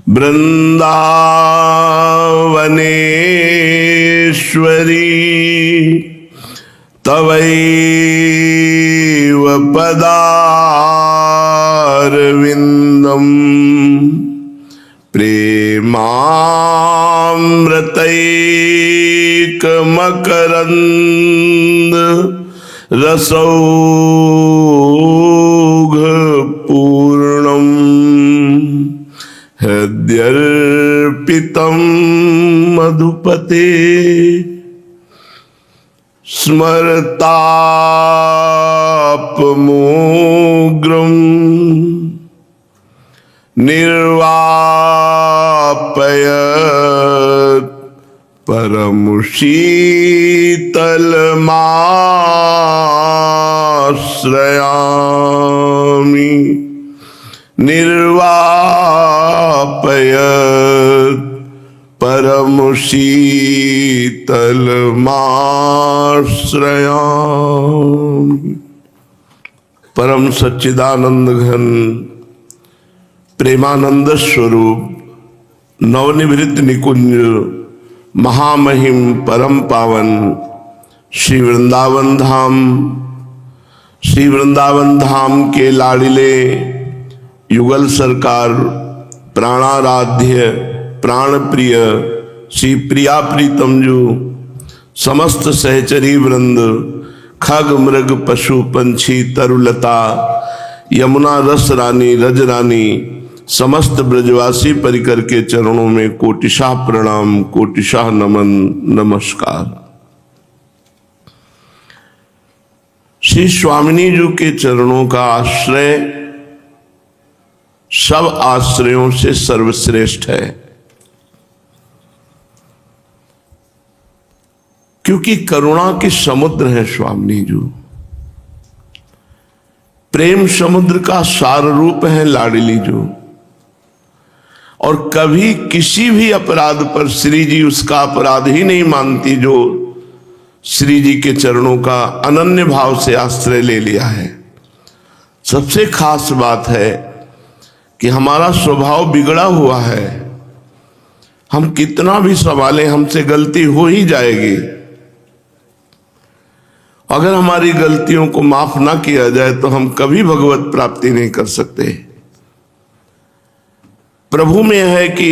वृंदावनेश्वरी तवैव पदारविंदम प्रेमामृतैकमकरंद रसौघ पूर्णम हृद्यर्पितं मधुपते स्मरतापमोग्रम निर्वापयत् परमशीतलमाश्रयामि निर्वापयत् परमशीतलमाश्रयामि। परम सच्चिदानंद घन प्रेमानंद स्वरूप नवनिवृत्त निकुंज महामहिम परम पावन श्री वृंदावन धाम के लाडिले युगल सरकार प्राणाराध्य प्राण प्रिय श्री प्रिया प्रीतम जो समस्त सहचरी वृंद खग मृग पशु पंछी तरुलता यमुना रस रानी रज रानी समस्त ब्रजवासी परिकर के चरणों में कोटिशाह प्रणाम कोटिशाह नमन नमस्कार। श्री स्वामिनी जी के चरणों का आश्रय सब आश्रयों से सर्वश्रेष्ठ है, क्योंकि करुणा के समुद्र है स्वामिनी जी। प्रेम समुद्र का सार रूप है लाडली जो, और कभी किसी भी अपराध पर श्री जी उसका अपराध ही नहीं मानती जो श्री जी के चरणों का अनन्य भाव से आश्रय ले लिया है। सबसे खास बात है कि हमारा स्वभाव बिगड़ा हुआ है, हम कितना भी संभालें हमसे गलती हो ही जाएगी। अगर हमारी गलतियों को माफ ना किया जाए तो हम कभी भगवत प्राप्ति नहीं कर सकते। प्रभु में है कि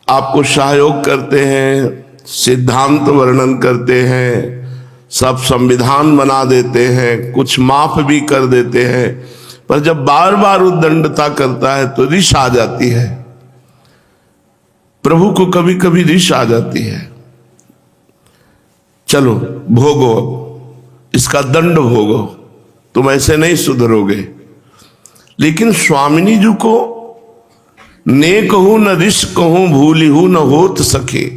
आपको सहयोग करते हैं, सिद्धांत वर्णन करते हैं, सब संविधान बना देते हैं, कुछ माफ भी कर देते हैं, पर जब बार बार उद्दंडता करता है तो रिश आ जाती है। प्रभु को कभी कभी रिश आ जाती है। चलो भोगो, इसका दंड भोगो, तुम ऐसे नहीं सुधरोगे। लेकिन स्वामिनी जी को ने कहूं न रिश कहूं भूली हूं न होत सके,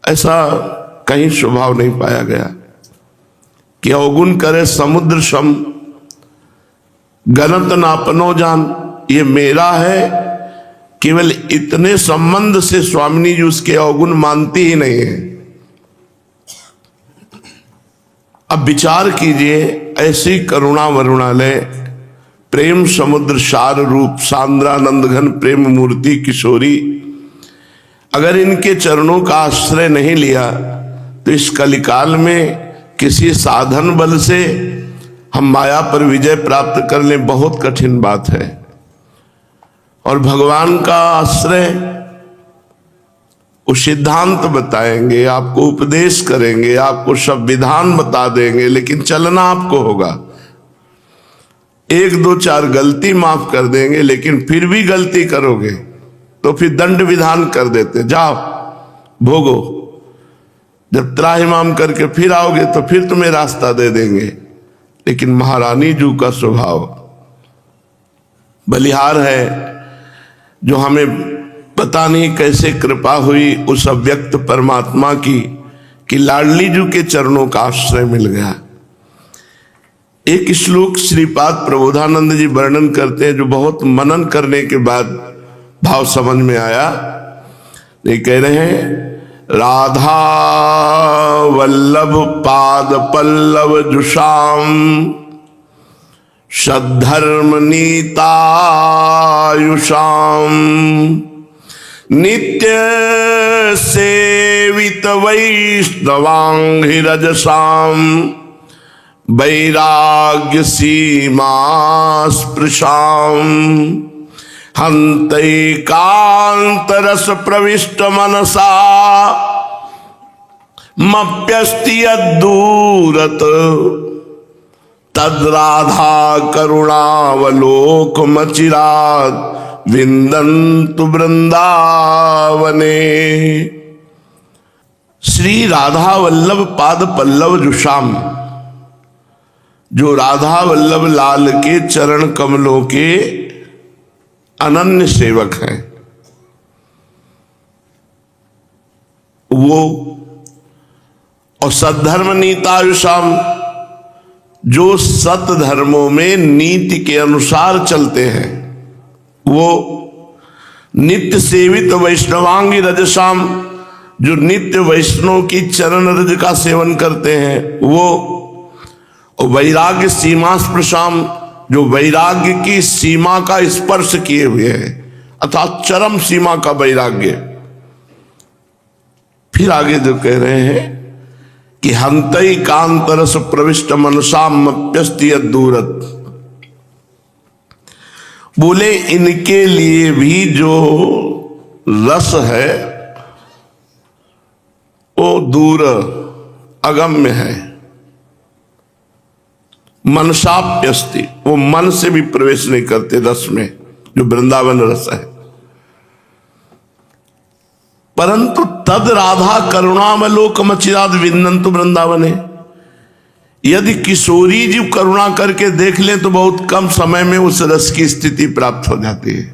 ऐसा कहीं स्वभाव नहीं पाया गया कि अवगुण करे समुद्र सम गणत नापनो जान, ये मेरा है। केवल इतने संबंध से स्वामिनी जी उसके अवगुण मानती ही नहीं है। अब विचार कीजिए, ऐसी करुणा वरुणालय प्रेम समुद्र सार रूप सांद्रानंद घन प्रेम मूर्ति किशोरी, अगर इनके चरणों का आश्रय नहीं लिया तो इस कलिकाल में किसी साधन बल से हम माया पर विजय प्राप्त कर लें, बहुत कठिन बात है। और भगवान का आश्रय, वो सिद्धांत बताएंगे, आपको उपदेश करेंगे, आपको सब विधान बता देंगे, लेकिन चलना आपको होगा। एक दो चार गलती माफ कर देंगे, लेकिन फिर भी गलती करोगे तो फिर दंड विधान कर देते, जाओ भोगो। जब त्राहिमाम करके फिर आओगे तो फिर तुम्हें रास्ता दे देंगे। लेकिन महारानी जी का स्वभाव बलिहार है, जो हमें पता नहीं कैसे कृपा हुई उस अव्यक्त परमात्मा की कि लाडली जी के चरणों का आश्रय मिल गया। एक श्लोक श्रीपाद प्रबोधानंद जी वर्णन करते हैं, जो बहुत मनन करने के बाद भाव समझ में आया। ये कह रहे हैं, राधा वल्लभ पाद पल्लव जुषाम सद्धर्म नीतायुषाम नित्य सेवित वैष्णवांघ्रि रजसाम वैराग्य सीमा स्पृशाम हन्तैकान्तरस प्रविष्ट मनसा मप्यस्ति यद्दूरत तद्राधा करुणावलोकमचिरात् विन्दन्तु वृंदावने। श्री राधा वल्लभ पाद पल्लव जुषाम, जो राधा वल्लभ लाल के चरण कमलों के अनन्य सेवक हैं, वो और सद्धर्म नीतायुषाम, जो सत धर्मों में नीति के अनुसार चलते हैं, वो नित्य सेवित वैष्णवांगी रजसाम, जो नित्य वैष्णव की चरण रज का सेवन करते हैं, वो वैराग्य सीमा स्पर्शाम, जो वैराग्य की सीमा का स्पर्श किए हुए हैं, अर्थात चरम सीमा का वैराग्य। फिर आगे जो कह रहे हैं कि हंतई कांतरस प्रविष्ट मनसामप्यस्ति यद्दूरत, बोले इनके लिए भी जो रस है वो दूर अगम्य है। मनसाप्यस्ति, वो मन से भी प्रवेश नहीं करते रस में, जो वृंदावन रस है। परंतु तद राधा करुणावलोकमचिराद विन्दन्तु वृंदावने, यदि किशोरी जी करुणा करके देख लें तो बहुत कम समय में उस रस की स्थिति प्राप्त हो जाती है।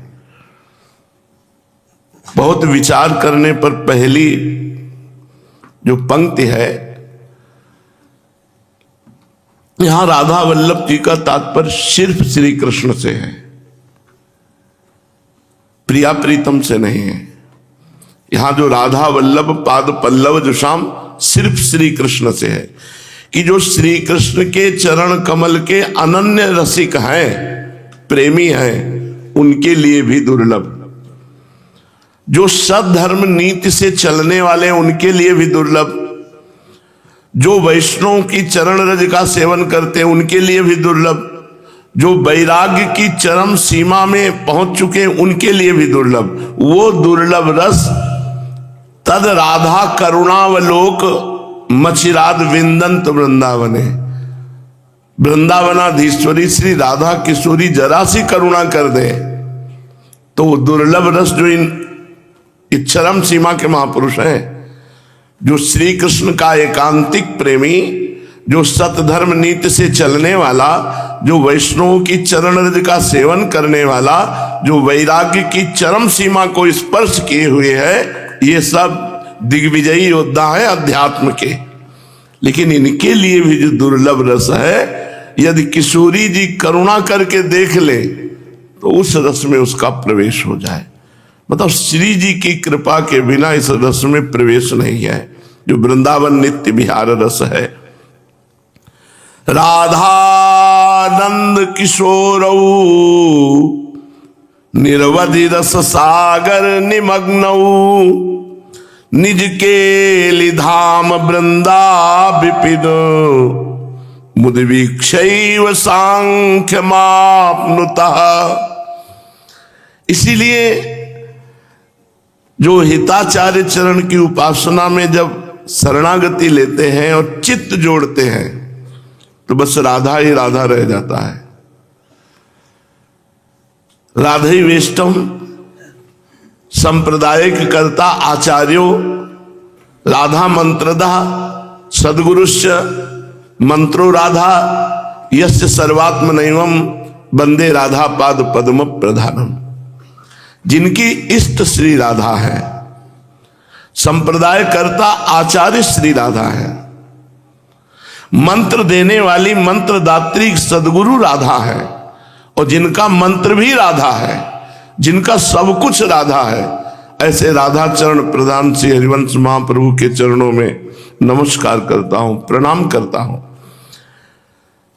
बहुत विचार करने पर पहली जो पंक्ति है, यहां राधा वल्लभ जी का तात्पर्य सिर्फ श्री कृष्ण से है, प्रिया प्रीतम से नहीं है। यहां जो राधा वल्लभ पाद पल्लव जुषाम सिर्फ श्री कृष्ण से है, कि जो श्री कृष्ण के चरण कमल के अनन्य रसिक हैं, प्रेमी हैं, उनके लिए भी दुर्लभ। जो सद्धर्म नीति से चलने वाले उनके लिए भी दुर्लभ, जो वैष्णव की चरण रज का सेवन करते हैं उनके लिए भी दुर्लभ, जो वैराग्य की चरम सीमा में पहुंच चुके हैं उनके लिए भी दुर्लभ। वो दुर्लभ रस तद राधा करुणावलोक मचिराद विन्दन्त वृंदावने, वृंदावनाधीश्वरी श्री राधा किशोरी जरा सी करुणा कर दे तो दुर्लभ रस जो इन चरम सीमा के महापुरुष हैं, जो श्री कृष्ण का एकांतिक प्रेमी, जो सतधर्म नीति से चलने वाला, जो वैष्णव की चरण रज का सेवन करने वाला, जो वैराग्य की चरम सीमा को स्पर्श किए हुए है, ये सब दिग्विजयी योद्धा है अध्यात्म के। लेकिन इनके लिए भी जो दुर्लभ रस है, यदि किशोरी जी करुणा करके देख ले तो उस रस में उसका प्रवेश हो जाए। मतलब श्री जी की कृपा के बिना इस रस में प्रवेश नहीं है, जो वृंदावन नित्य विहार रस है। राधानंद किशोरौ निरवधि रस सागर निमग्नौ निज के धाम वृंदा विपिन मुदवीक्षैव सांख्य माप्नुतः। इसीलिए जो हिताचार्य चरण की उपासना में जब शरणागति लेते हैं और चित्त जोड़ते हैं तो बस राधा ही राधा रह जाता है। राधे वेष्टम संप्रदायिक कर्ता आचार्यो राधा मंत्रदा सद्गुरुश्च मंत्रो राधा यस्य सर्वात्मनैवं वंदे राधा पाद पद्म प्रधानम। जिनकी इष्ट श्री राधा है, संप्रदाय कर्ता आचार्य श्री राधा है, मंत्र देने वाली मंत्रदात्री सदगुरु राधा है, और जिनका मंत्र भी राधा है, जिनका सब कुछ राधा है, ऐसे राधा चरण प्रधान श्री हरिवंश महाप्रभु के चरणों में नमस्कार करता हूं, प्रणाम करता हूं।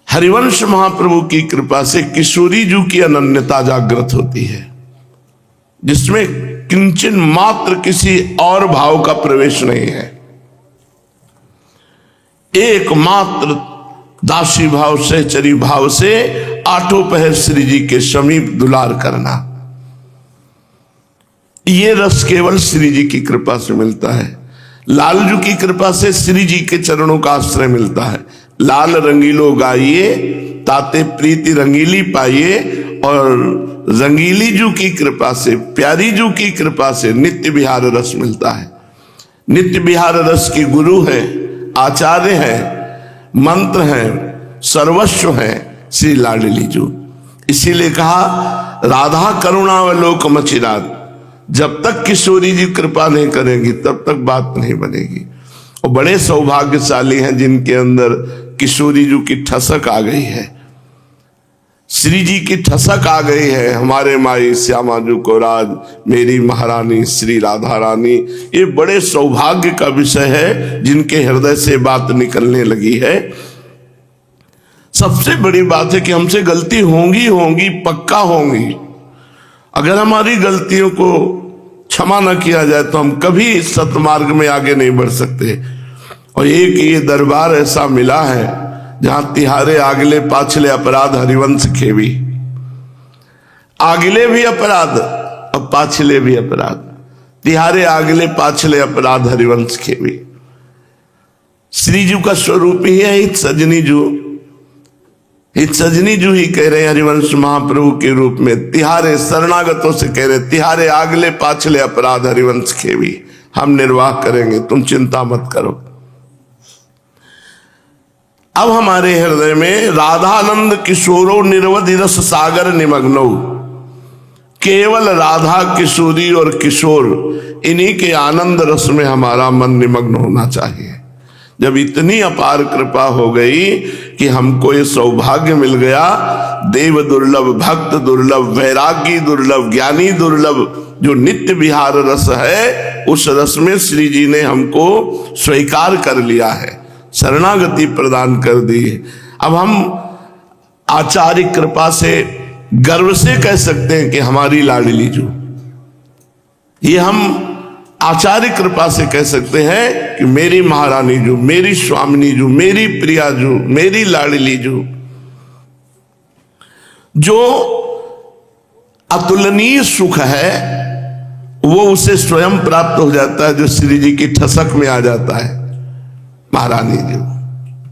हरिवंश महाप्रभु की कृपा से किशोरी जी की अनन्यता जागृत होती है, जिसमें किंचन मात्र किसी और भाव का प्रवेश नहीं है। एकमात्र दासी भाव सहचरी भाव से आठों पहर श्री जी के समीप दुलार करना, ये रस केवल श्री जी की कृपा से मिलता है। लालजू की कृपा से श्री जी के चरणों का आश्रय मिलता है। लाल रंगीलो गाइए ताते प्रीति रंगीली पाइए, और रंगीली जू की कृपा से, प्यारी जू की कृपा से नित्य विहार रस मिलता है। नित्य विहार रस के गुरु हैं, आचार्य हैं, मंत्र हैं, सर्वस्व हैं श्री लाडली जू। इसीलिए कहा राधा करुणावलोकन चिराद, जब तक किशोरी जी कृपा नहीं करेंगी तब तक बात नहीं बनेगी। और बड़े सौभाग्यशाली हैं जिनके अंदर किशोरी जी की ठसक आ गई है, श्री जी की ठसक आ गई है। हमारे माई श्यामा जू को राज, मेरी महारानी श्री राधा रानी, ये बड़े सौभाग्य का विषय है जिनके हृदय से बात निकलने लगी है। सबसे बड़ी बात है कि हमसे गलती होंगी, पक्का होंगी। अगर हमारी गलतियों को क्षमा न किया जाए तो हम कभी सतमार्ग में आगे नहीं बढ़ सकते। और एक ये दरबार ऐसा मिला है जहां तिहारे आगले पाछले अपराध हरिवंश खेवी, आगले भी अपराध और पाछले भी अपराध, तिहारे आगले पाछले अपराध हरिवंश खेवी। श्री जी का स्वरूप ही है हित सजनी जू, हित सजनी जू ही कह रहे हैं हरिवंश महाप्रभु के रूप में। तिहारे शरणागतों से कह रहे, तिहारे आगले पाछले अपराध हरिवंश खेवी, हम निर्वाह करेंगे, तुम चिंता मत करो। अब हमारे हृदय में राधानंद किशोरो निर्वधि रस सागर निमग्नो, केवल राधा किशोरी और किशोर इन्हीं के आनंद रस में हमारा मन निमग्न होना चाहिए। जब इतनी अपार कृपा हो गई कि हमको ये सौभाग्य मिल गया, देव दुर्लभ, भक्त दुर्लभ, वैरागी दुर्लभ, ज्ञानी दुर्लभ, जो नित्य विहार रस है, उस रस में श्री जी ने हमको स्वीकार कर लिया है, शरणागति प्रदान कर दी है। अब हम आचार्य कृपा से गर्व से कह सकते हैं कि हमारी लाडली जू, ये हम आचार्य कृपा से कह सकते हैं कि मेरी महारानी जू, मेरी स्वामिनी जू, मेरी प्रिया जू, मेरी लाडली जू। जो अतुलनीय सुख है वो उसे स्वयं प्राप्त हो जाता है, जो श्री जी की ठसक में आ जाता है। महारानी जू,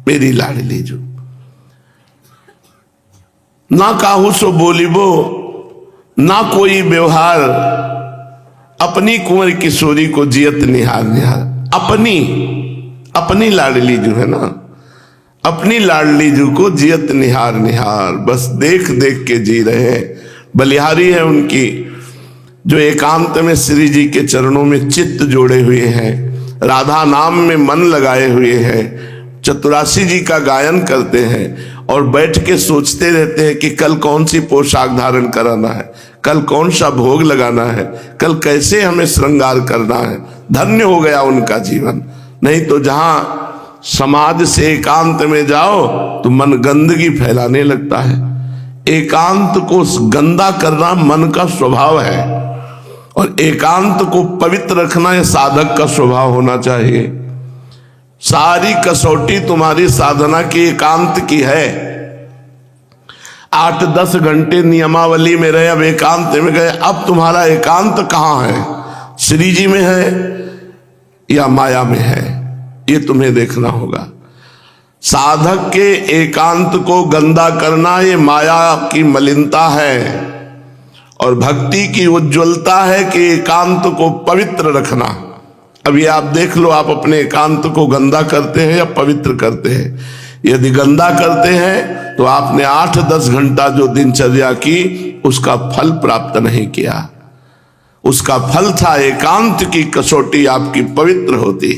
मेरी लाडली जू, ना काहू सो बोलिबो, ना कोई व्यवहार, अपनी कुंवर किशोरी को जियत निहार निहार। अपनी लाडली जू है ना, अपनी लाडली जू को जियत निहार निहार, बस देख देख के जी रहे हैं। बलिहारी है उनकी, जो एकांत में श्री जी के चरणों में चित्त जोड़े हुए हैं, राधा नाम में मन लगाए हुए हैं, चतुरासी जी का गायन करते हैं और बैठ के सोचते रहते हैं कि कल कौन सी पोशाक धारण कराना है, कल कौन सा भोग लगाना है, कल कैसे हमें श्रृंगार करना है। धन्य हो गया उनका जीवन। नहीं तो जहां समाज से एकांत में जाओ तो मन गंदगी फैलाने लगता है। एकांत को गंदा करना मन का स्वभाव है, और एकांत को पवित्र रखना यह साधक का स्वभाव होना चाहिए। सारी कसौटी तुम्हारी साधना की एकांत की है। 8-10 घंटे नियमावली में रहे, अब एकांत में गए, अब तुम्हारा एकांत कहाँ है? श्री जी में है या माया में है? ये तुम्हें देखना होगा। साधक के एकांत को गंदा करना ये माया की मलिनता है, और भक्ति की उज्ज्वलता है कि एकांत को पवित्र रखना। अब ये आप देख लो, आप अपने एकांत को गंदा करते हैं या पवित्र करते हैं। यदि गंदा करते हैं तो आपने 8-10 घंटा जो दिनचर्या की उसका फल प्राप्त नहीं किया। उसका फल था एकांत की कसौटी आपकी पवित्र होती।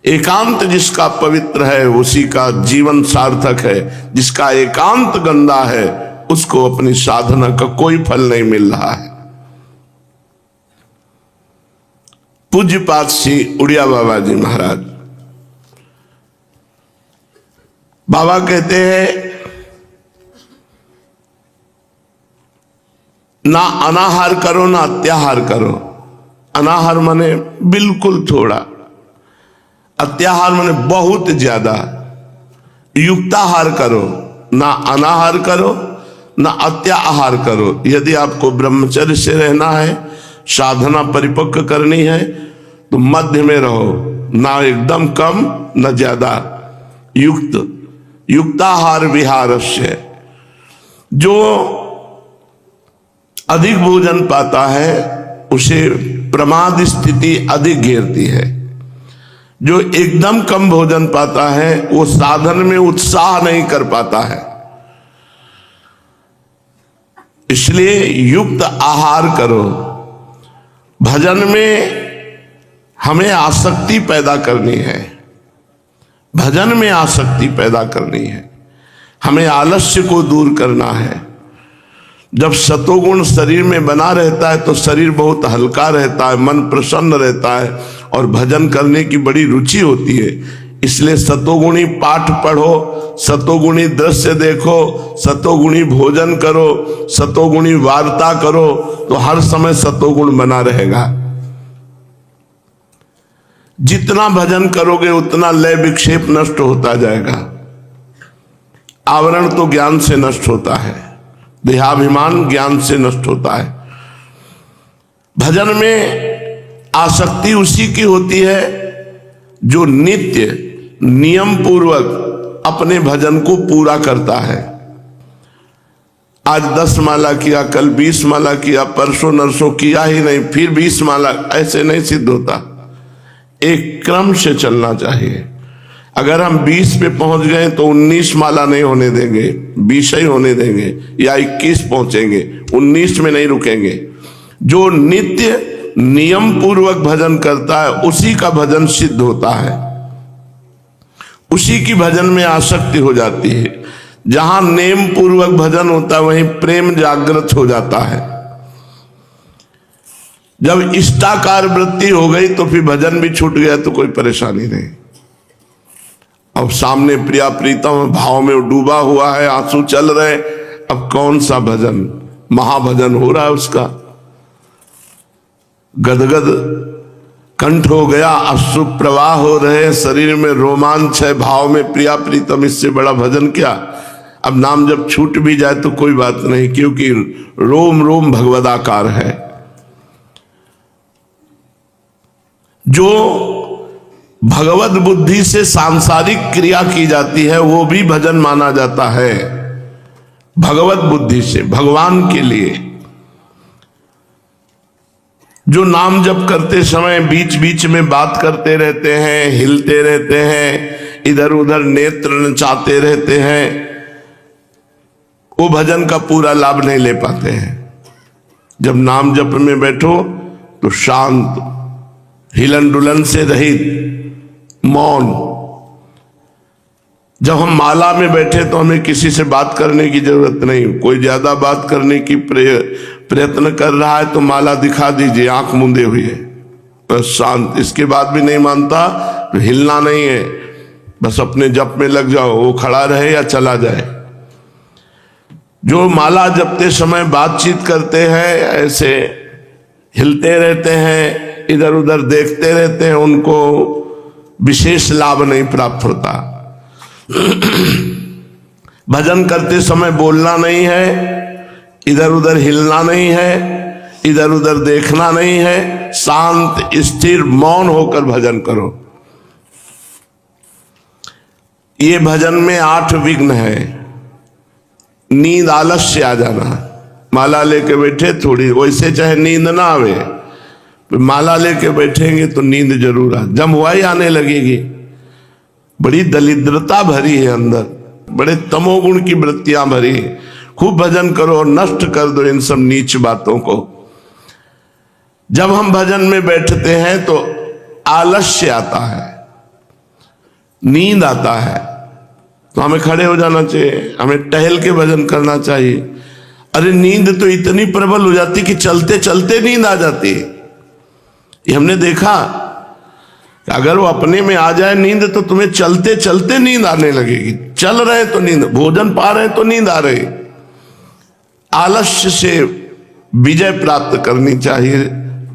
एकांत जिसका पवित्र है उसी का जीवन सार्थक है। जिसका एकांत गंदा है उसको अपनी साधना का कोई फल नहीं मिल रहा है। पूज्यपाद श्री उड़िया बाबा जी महाराज, बाबा कहते हैं ना अनाहार करो ना अत्याहार करो। अनाहार माने बिल्कुल थोड़ा, अत्याहार माने बहुत ज्यादा। युक्ताहार करो, ना अनाहार करो ना अत्याहार करो। यदि आपको ब्रह्मचर्य से रहना है, साधना परिपक्व करनी है, तो मध्य में रहो, ना एकदम कम ना ज्यादा, युक्त। युक्ताहार विहारस्य। जो अधिक भोजन पाता है उसे प्रमाद स्थिति अधिक घेरती है। जो एकदम कम भोजन पाता है वो साधन में उत्साह नहीं कर पाता है। इसलिए युक्त आहार करो। भजन में हमें आसक्ति पैदा करनी है, भजन में आसक्ति पैदा करनी है, हमें आलस्य को दूर करना है। जब सतोगुण शरीर में बना रहता है तो शरीर बहुत हल्का रहता है, मन प्रसन्न रहता है और भजन करने की बड़ी रुचि होती है। इसलिए सतोगुणी पाठ पढ़ो, सतोगुणी दृश्य देखो, सतोगुणी भोजन करो, सतोगुणी वार्ता करो, तो हर समय सतोगुण बना रहेगा। जितना भजन करोगे उतना लय विक्षेप नष्ट होता जाएगा। आवरण तो ज्ञान से नष्ट होता है, देहाभिमान ज्ञान से नष्ट होता है। भजन में आसक्ति उसी की होती है जो नित्य नियम पूर्वक अपने भजन को पूरा करता है। आज 10 माला किया, कल 20 माला किया, परसों नरसों किया ही नहीं, फिर 20 माला, ऐसे नहीं सिद्ध होता। एक क्रम से चलना चाहिए। अगर हम 20 पे पहुंच गए तो 19 माला नहीं होने देंगे, 20 ही होने देंगे, या 21 पहुंचेंगे, 19 में नहीं रुकेंगे। जो नित्य नियम पूर्वक भजन करता है उसी का भजन सिद्ध होता है, उसी की भजन में आसक्ति हो जाती है। जहां नेम पूर्वक भजन होता है वहीं प्रेम जागृत हो जाता है। जब इष्टाकार वृत्ति हो गई तो फिर भजन भी छूट गया तो कोई परेशानी नहीं। अब सामने प्रिया प्रीतम भाव में डूबा हुआ है, आंसू चल रहे, अब कौन सा भजन, महाभजन हो रहा है उसका। गदगद कंठ हो गया, अश्रु प्रवाह हो रहे, शरीर में रोमांच है, भाव में प्रिया प्रीतम, इससे बड़ा भजन क्या। अब नाम जब छूट भी जाए तो कोई बात नहीं, क्योंकि रोम रोम भगवदाकार है। जो भगवत बुद्धि से सांसारिक क्रिया की जाती है वो भी भजन माना जाता है। भगवत बुद्धि से भगवान के लिए जो नाम जप करते समय बीच बीच में बात करते रहते हैं, हिलते रहते हैं, इधर उधर नेत्र नचाते रहते हैं, वो भजन का पूरा लाभ नहीं ले पाते हैं। जब नाम जप में बैठो तो शांत, हिलन डुलन से रहित, मौन। जब हम माला में बैठे तो हमें किसी से बात करने की जरूरत नहीं। कोई ज्यादा बात करने की प्रयत्न कर रहा है तो माला दिखा दीजिए, आंख मूंदे हुए, बस शांत। इसके बाद भी नहीं मानता तो हिलना नहीं है, बस अपने जप में लग जाओ, वो खड़ा रहे या चला जाए। जो माला जपते समय बातचीत करते हैं, ऐसे हिलते रहते हैं, इधर उधर देखते रहते हैं, उनको विशेष लाभ नहीं प्राप्त होता। भजन करते समय बोलना नहीं है, इधर उधर हिलना नहीं है, इधर उधर देखना नहीं है, शांत स्थिर मौन होकर भजन करो। ये भजन में 8 विघ्न है। नींद, आलस्य आ जाना। माला लेके बैठे थोड़ी, वैसे चाहे नींद ना आवे, माला लेके बैठेंगे तो नींद जरूर आ, जमवाई आने लगेगी। बड़ी दरिद्रता भरी है अंदर, बड़े तमोगुण की वृत्तियां भरी है। खूब भजन करो और नष्ट कर दो इन सब नीच बातों को। जब हम भजन में बैठते हैं तो आलस्य आता है, नींद आता है, तो हमें खड़े हो जाना चाहिए, हमें टहल के भजन करना चाहिए। अरे नींद तो इतनी प्रबल हो जाती कि चलते चलते नींद आ जाती है। ये हमने देखा, अगर वो अपने में आ जाए नींद तो तुम्हें चलते चलते नींद आने लगेगी। चल रहे तो नींद, भोजन पा रहे तो नींद आ रही। आलस्य से विजय प्राप्त करनी चाहिए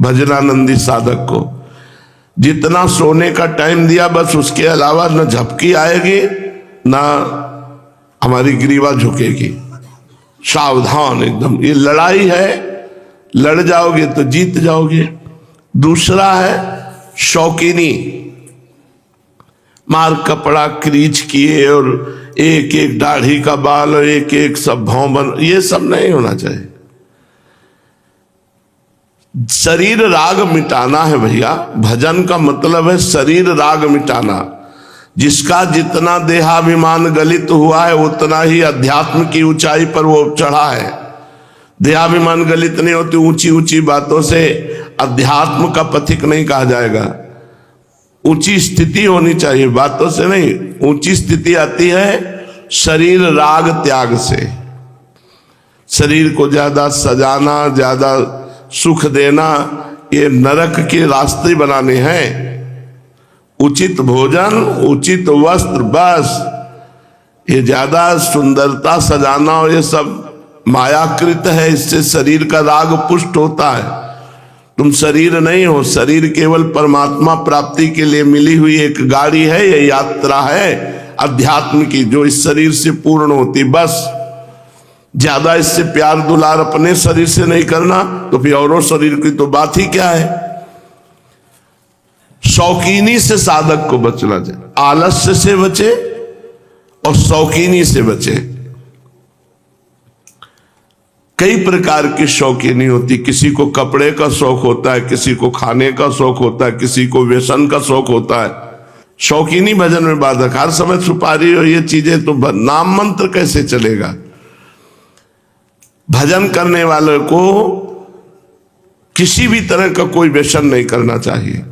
भजनानंदी साधक को। जितना सोने का टाइम दिया बस उसके अलावा न झपकी आएगी ना हमारी ग्रीवा झुकेगी। सावधान एकदम, ये लड़ाई है, लड़ जाओगे तो जीत जाओगे। दूसरा है शौकीनी, मार कपड़ा क्रीच किए और एक एक दाढ़ी का बाल और एक एक सब भौं बन, ये सब नहीं होना चाहिए। शरीर राग मिटाना है भैया, भजन का मतलब है शरीर राग मिटाना। जिसका जितना देहाभिमान गलित हुआ है उतना ही अध्यात्म की ऊंचाई पर वो चढ़ा है। देहाभिमान गलित नहीं होती, ऊंची ऊंची बातों से अध्यात्म का पथिक नहीं कहा जाएगा। ऊंची स्थिति होनी चाहिए, बातों से नहीं। ऊंची स्थिति आती है शरीर राग त्याग से। शरीर को ज्यादा सजाना, ज्यादा सुख देना, ये नरक के रास्ते बनाने हैं। उचित भोजन, उचित वस्त्र, बस ये ज्यादा सुंदरता सजाना और ये सब मायाकृत है, इससे शरीर का राग पुष्ट होता है। तुम शरीर नहीं हो, शरीर केवल परमात्मा प्राप्ति के लिए मिली हुई एक गाड़ी है, ये यात्रा है अध्यात्म की जो इस शरीर से पूर्ण होती। बस ज्यादा इससे प्यार दुलार अपने शरीर से नहीं करना तो फिर औरों शरीर की तो बात ही क्या है। शौकीनी से साधक को बचना चाहिए, आलस्य से बचे और शौकीनी से बचे। कई प्रकार की शौकीनी होती, किसी को कपड़े का शौक होता है, किसी को खाने का शौक होता है, किसी को व्यसन का शौक होता है। शौकीनी भजन में बाधक, हर समय सुपारी और ये चीजें तो नाम मंत्र कैसे चलेगा। भजन करने वाले को किसी भी तरह का कोई व्यसन नहीं करना चाहिए।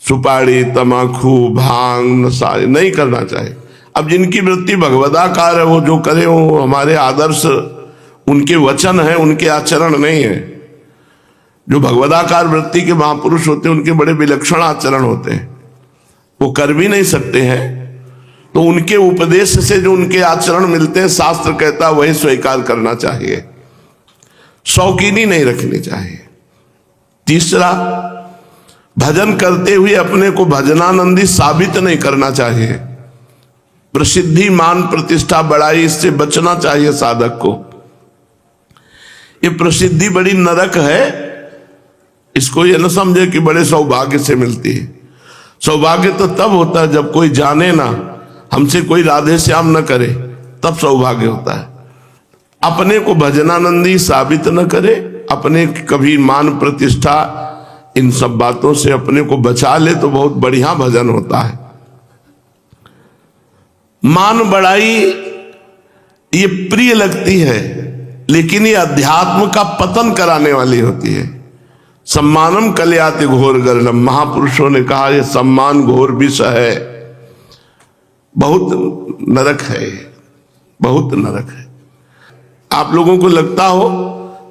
सुपारी, तमाकू, भांग, नशा नहीं करना चाहिए। अब जिनकी वृत्ति भगवदाकार है वो जो करे, वो हमारे आदर्श उनके वचन है, उनके आचरण नहीं है। जो भगवदाकार वृत्ति के महापुरुष होते हैं उनके बड़े विलक्षण आचरण होते हैं, वो कर भी नहीं सकते हैं, तो उनके उपदेश से जो उनके आचरण मिलते हैं शास्त्र कहता है वही स्वीकार करना चाहिए। शौकीनी नहीं रखनी चाहिए। तीसरा, भजन करते हुए अपने को भजनानंदी साबित नहीं करना चाहिए। प्रसिद्धि, मान, प्रतिष्ठा, बड़ाई, इससे बचना चाहिए साधक को। ये प्रसिद्धि बड़ी नरक है, इसको ये न समझे कि बड़े सौभाग्य से मिलती है। सौभाग्य तो तब होता है जब कोई जाने ना, हमसे कोई राधे श्याम न करे, तब सौभाग्य होता है। अपने को भजनानंदी साबित न करे, अपने कभी मान प्रतिष्ठा इन सब बातों से अपने को बचा ले तो बहुत बढ़िया भजन होता है। मान बढ़ाई ये प्रिय लगती है, लेकिन ये अध्यात्म का पतन कराने वाली होती है। सम्मानम कल्याति घोर गर्णम, महापुरुषों ने कहा यह सम्मान घोर विष है, बहुत नरक है, बहुत नरक है। आप लोगों को लगता हो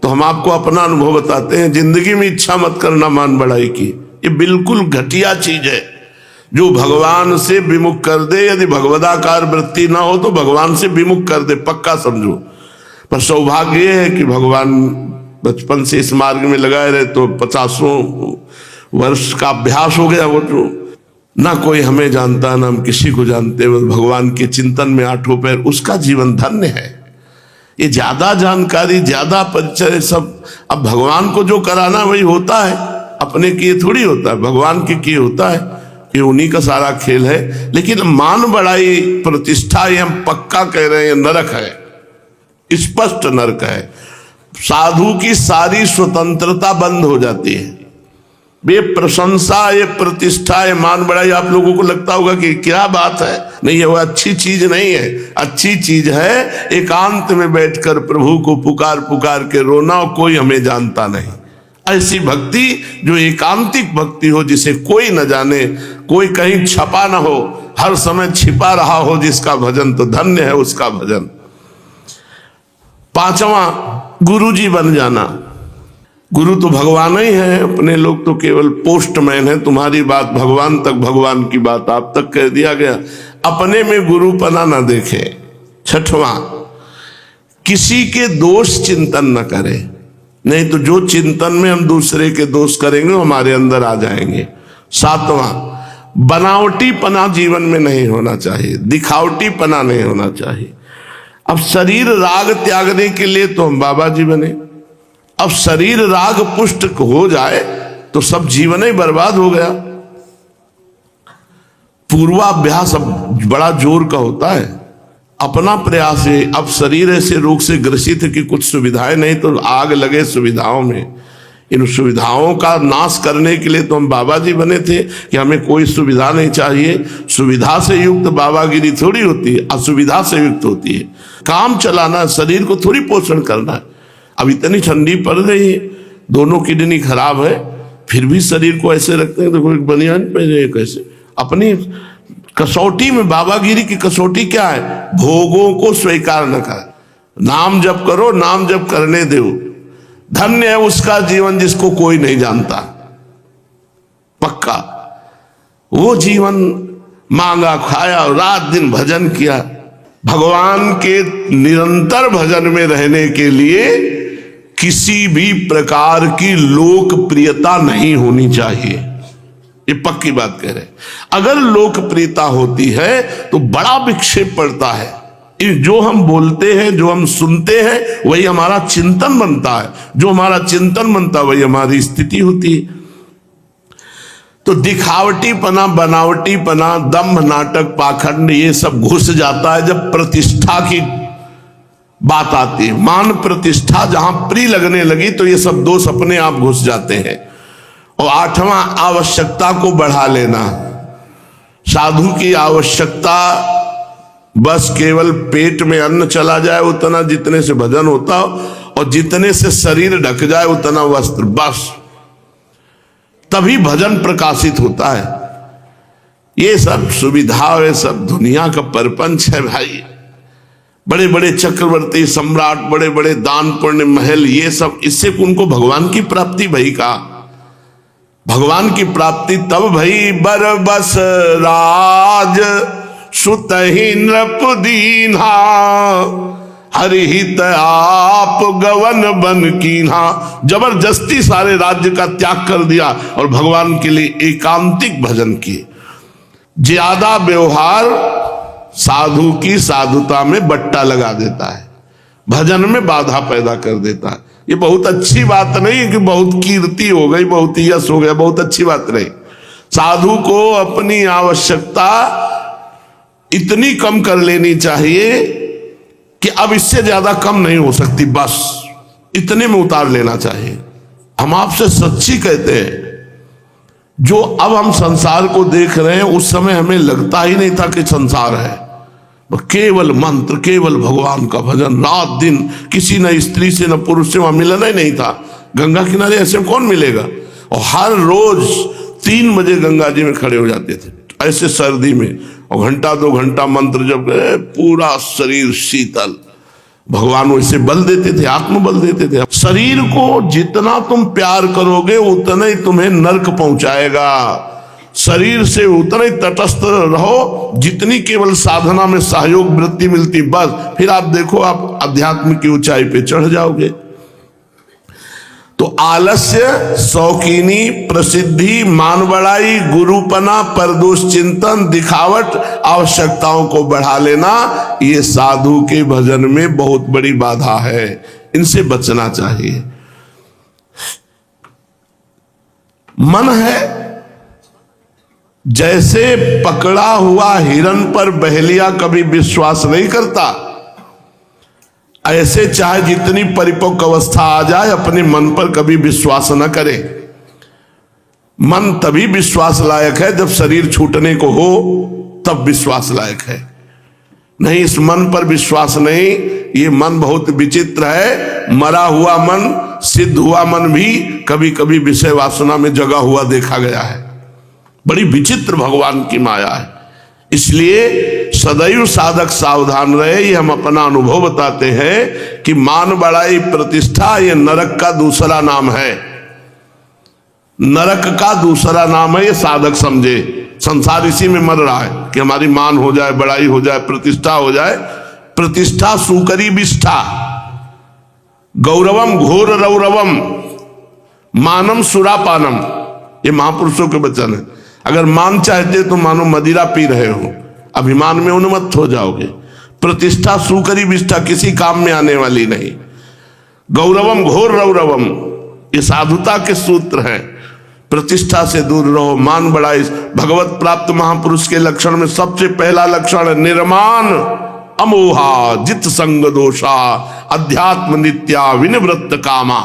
तो हम आपको अपना अनुभव बताते हैं। जिंदगी में इच्छा मत करना मान बढ़ाई की, ये बिल्कुल घटिया चीज है जो भगवान से विमुख कर दे। यदि भगवदाकार वृत्ति ना हो तो भगवान से विमुख कर दे, पक्का समझो। पर सौभाग्य है कि भगवान बचपन से इस मार्ग में लगाए रहे तो 50 वर्ष का अभ्यास हो गया। वो जो ना कोई हमें जानता ना हम किसी को जानते, वो भगवान के चिंतन में आठों पैर, उसका जीवन धन्य है। ये ज्यादा जानकारी, ज्यादा परिचय सब अब भगवान को जो कराना वही होता है, अपने किए थोड़ी होता है, भगवान के किए होता है। ये उन्हीं का सारा खेल है। लेकिन मान बढ़ाई, प्रतिष्ठा, ये हम पक्का कह रहे हैं नरक है, स्पष्ट नरक है। साधु की सारी स्वतंत्रता बंद हो जाती है। ये प्रशंसा, ये प्रतिष्ठा, ये मान बढ़ाई, आप लोगों को लगता होगा कि क्या बात है, नहीं है, वो अच्छी चीज नहीं है। अच्छी चीज है एकांत में बैठकर प्रभु को पुकार पुकार के रोना, और कोई हमें जानता नहीं। ऐसी भक्ति जो एकांतिक भक्ति हो, जिसे कोई न जाने, कोई कहीं छपा ना हो, हर समय छिपा रहा हो, जिसका भजन तो धन्य है उसका भजन। पांचवा, गुरु जी बन जाना। गुरु तो भगवान ही है, अपने लोग तो केवल पोस्टमैन है। तुम्हारी बात भगवान तक, भगवान की बात आप तक कह दिया गया। अपने में गुरुपना न देखे। छठवां, किसी के दोष चिंतन न करे। नहीं तो जो चिंतन में हम दूसरे के दोष करेंगे वो हमारे अंदर आ जाएंगे। सातवां, बनावटीपना जीवन में नहीं होना चाहिए, दिखावटीपना नहीं होना चाहिए। अब शरीर राग त्यागने के लिए तो हम बाबा जी बने, अब शरीर राग पुष्ट हो जाए तो सब जीवन ही बर्बाद हो गया। पूर्वाभ्यास अब बड़ा जोर का होता है, अपना प्रयास है। अब शरीर ऐसे रोग से ग्रसित है कि कुछ सुविधाएं नहीं तो आग लगे सुविधाओं में। इन सुविधाओं का नाश करने के लिए तो हम बाबा जी बने थे कि हमें कोई सुविधा नहीं चाहिए। सुविधा से युक्त बाबागिरी थोड़ी होती है, असुविधा से युक्त होती है। काम चलाना, शरीर को थोड़ी पोषण करना है। अब इतनी ठंडी पड़ रही है, दोनों किडनी खराब है, फिर भी शरीर को ऐसे रखते हैं। तो बनियान पहने कैसे? अपनी कसौटी में, बाबागिरी की कसौटी क्या है? भोगों को स्वीकार न कर, नाम जप करो, नाम जप करने दो। धन्य है उसका जीवन जिसको कोई नहीं जानता। पक्का वो जीवन मांगा खाया और रात दिन भजन किया। भगवान के निरंतर भजन में रहने के लिए किसी भी प्रकार की लोकप्रियता नहीं होनी चाहिए, ये पक्की बात कह रहे। अगर लोकप्रियता होती है तो बड़ा विक्षेप पड़ता है। जो हम बोलते हैं, जो हम सुनते हैं, वही हमारा चिंतन बनता है। जो हमारा चिंतन बनता है वही हमारी स्थिति होती है। तो दिखावटीपना, बनावटीपना, दंभ, नाटक, पाखंड, ये सब घुस जाता है जब प्रतिष्ठा की बात आती है। मान प्रतिष्ठा जहां प्रिय लगने लगी तो ये सब दोष अपने आप घुस जाते हैं। और आठवां, आवश्यकता को बढ़ा लेना। साधु की आवश्यकता बस केवल पेट में अन्न चला जाए उतना, जितने से भजन होता हो, और जितने से शरीर ढक जाए उतना वस्त्र, बस तभी भजन प्रकाशित होता है। ये सब सुविधा, ये सब दुनिया का परपंच है भाई। बड़े बड़े चक्रवर्ती सम्राट, बड़े बड़े दान पुण्य महल, ये सब, इससे उनको भगवान की प्राप्ति भई का? भगवान की प्राप्ति तब भई बर बस राज सुतहि नृप दीन्हा, हरिहित आप गवन बन कीन्हा। जबरदस्ती सारे राज्य का त्याग कर दिया और भगवान के लिए एकांतिक भजन किए। ज्यादा व्यवहार साधु की साधुता में बट्टा लगा देता है, भजन में बाधा पैदा कर देता है। ये बहुत अच्छी बात नहीं है कि बहुत कीर्ति हो गई, बहुत यश हो गया, बहुत अच्छी बात नहीं। साधु को अपनी आवश्यकता इतनी कम कर लेनी चाहिए कि अब इससे ज्यादा कम नहीं हो सकती, बस इतने में उतार लेना चाहिए। हम आपसे सच्ची कहते हैं, जो अब हम संसार को देख रहे हैं उस समय हमें लगता ही नहीं था कि संसार है। केवल मंत्र, केवल भगवान का भजन, रात दिन, किसी न स्त्री से न पुरुष से वहां मिलना ही नहीं था। गंगा किनारे ऐसे में कौन मिलेगा? और हर रोज 3 बजे गंगा जी में खड़े हो जाते थे, ऐसे सर्दी में, और घंटा 2 घंटा मंत्र जब पूरा शरीर शीतल। भगवान वैसे बल देते थे, आत्मबल देते थे। शरीर को जितना तुम प्यार करोगे उतना ही तुम्हें नरक पहुंचाएगा। शरीर से उतना ही तटस्थ रहो जितनी केवल साधना में सहयोग वृत्ति मिलती, बस फिर आप देखो आप अध्यात्म की ऊंचाई पे चढ़ जाओगे। तो आलस्य, शौकीनी, प्रसिद्धि, मान बढ़ाई, गुरुपना, परदोष चिंतन, दिखावट, आवश्यकताओं को बढ़ा लेना, ये साधु के भजन में बहुत बड़ी बाधा है। इनसे बचना चाहिए। मन है जैसे पकड़ा हुआ हिरन पर बहेलिया कभी विश्वास नहीं करता, ऐसे चाहे जितनी परिपक्व अवस्था आ जाए अपने मन पर कभी विश्वास न करे। मन तभी विश्वास लायक है जब शरीर छूटने को हो, तब विश्वास लायक है। नहीं, इस मन पर विश्वास नहीं। ये मन बहुत विचित्र है। मरा हुआ मन, सिद्ध हुआ मन भी कभी कभी विषय वासना में जगा हुआ देखा गया है। बड़ी विचित्र भगवान की माया है। इसलिए सदैव साधक सावधान रहे। ये हम अपना अनुभव बताते हैं कि मान बढ़ाई, प्रतिष्ठा, ये नरक का दूसरा नाम है। नरक का दूसरा नाम है, ये साधक समझे। संसार इसी में मर रहा है कि हमारी मान हो जाए, बड़ाई हो जाए, प्रतिष्ठा हो जाए। प्रतिष्ठा सुकरी विष्ठा, गौरवम घोर रौरवम मानम सुरापानम, ये महापुरुषों के वचन है। अगर मान चाहते तो मानो मदिरा पी रहे हो, अभिमान में उन्मत्त हो जाओगे। प्रतिष्ठा सुकरी विष्ठा किसी काम में आने वाली नहीं। गौरवम घोर रौरवम, ये साधुता के सूत्र हैं। प्रतिष्ठा से दूर रहो, मान बढ़ाई। भगवत प्राप्त महापुरुष के लक्षण में सबसे पहला लक्षण है निर्माण अमोहा जित संग दोषा अध्यात्म नित्या विनिवृत्त कामा।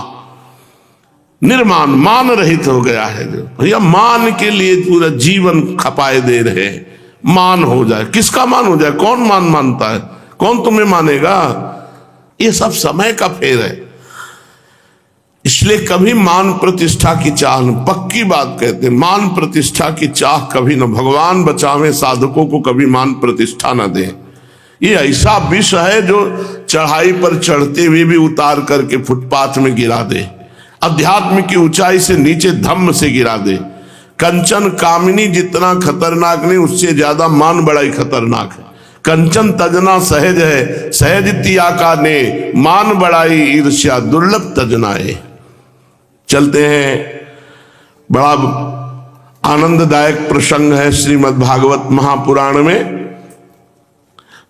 निर्माण, मान रहित हो गया है जो भैया, मान के लिए पूरा जीवन खपाए दे रहे हैं। मान हो जाए, किसका मान हो जाए? कौन मान मानता है? कौन तुम्हें मानेगा? ये सब समय का फेर है। इसलिए कभी मान प्रतिष्ठा की चाह न, पक्की बात कहते हैं, मान प्रतिष्ठा की चाह कभी न। भगवान बचावे साधकों को कभी मान प्रतिष्ठा न दे। ये ऐसा विष है जो चढ़ाई पर चढ़ते हुए भी उतार करके फुटपाथ में गिरा दे, अध्यात्म की ऊंचाई से नीचे धम्म से गिरा दे। कंचन कामिनी जितना खतरनाक नहीं, उससे ज्यादा मान बड़ाई खतरनाक है। कंचन तजना सहज है, सहज तिया का ने, मान बड़ाई ईर्ष्या दुर्लभ तजनाए। चलते हैं, बड़ा आनंददायक प्रसंग है श्रीमद् भागवत महापुराण में।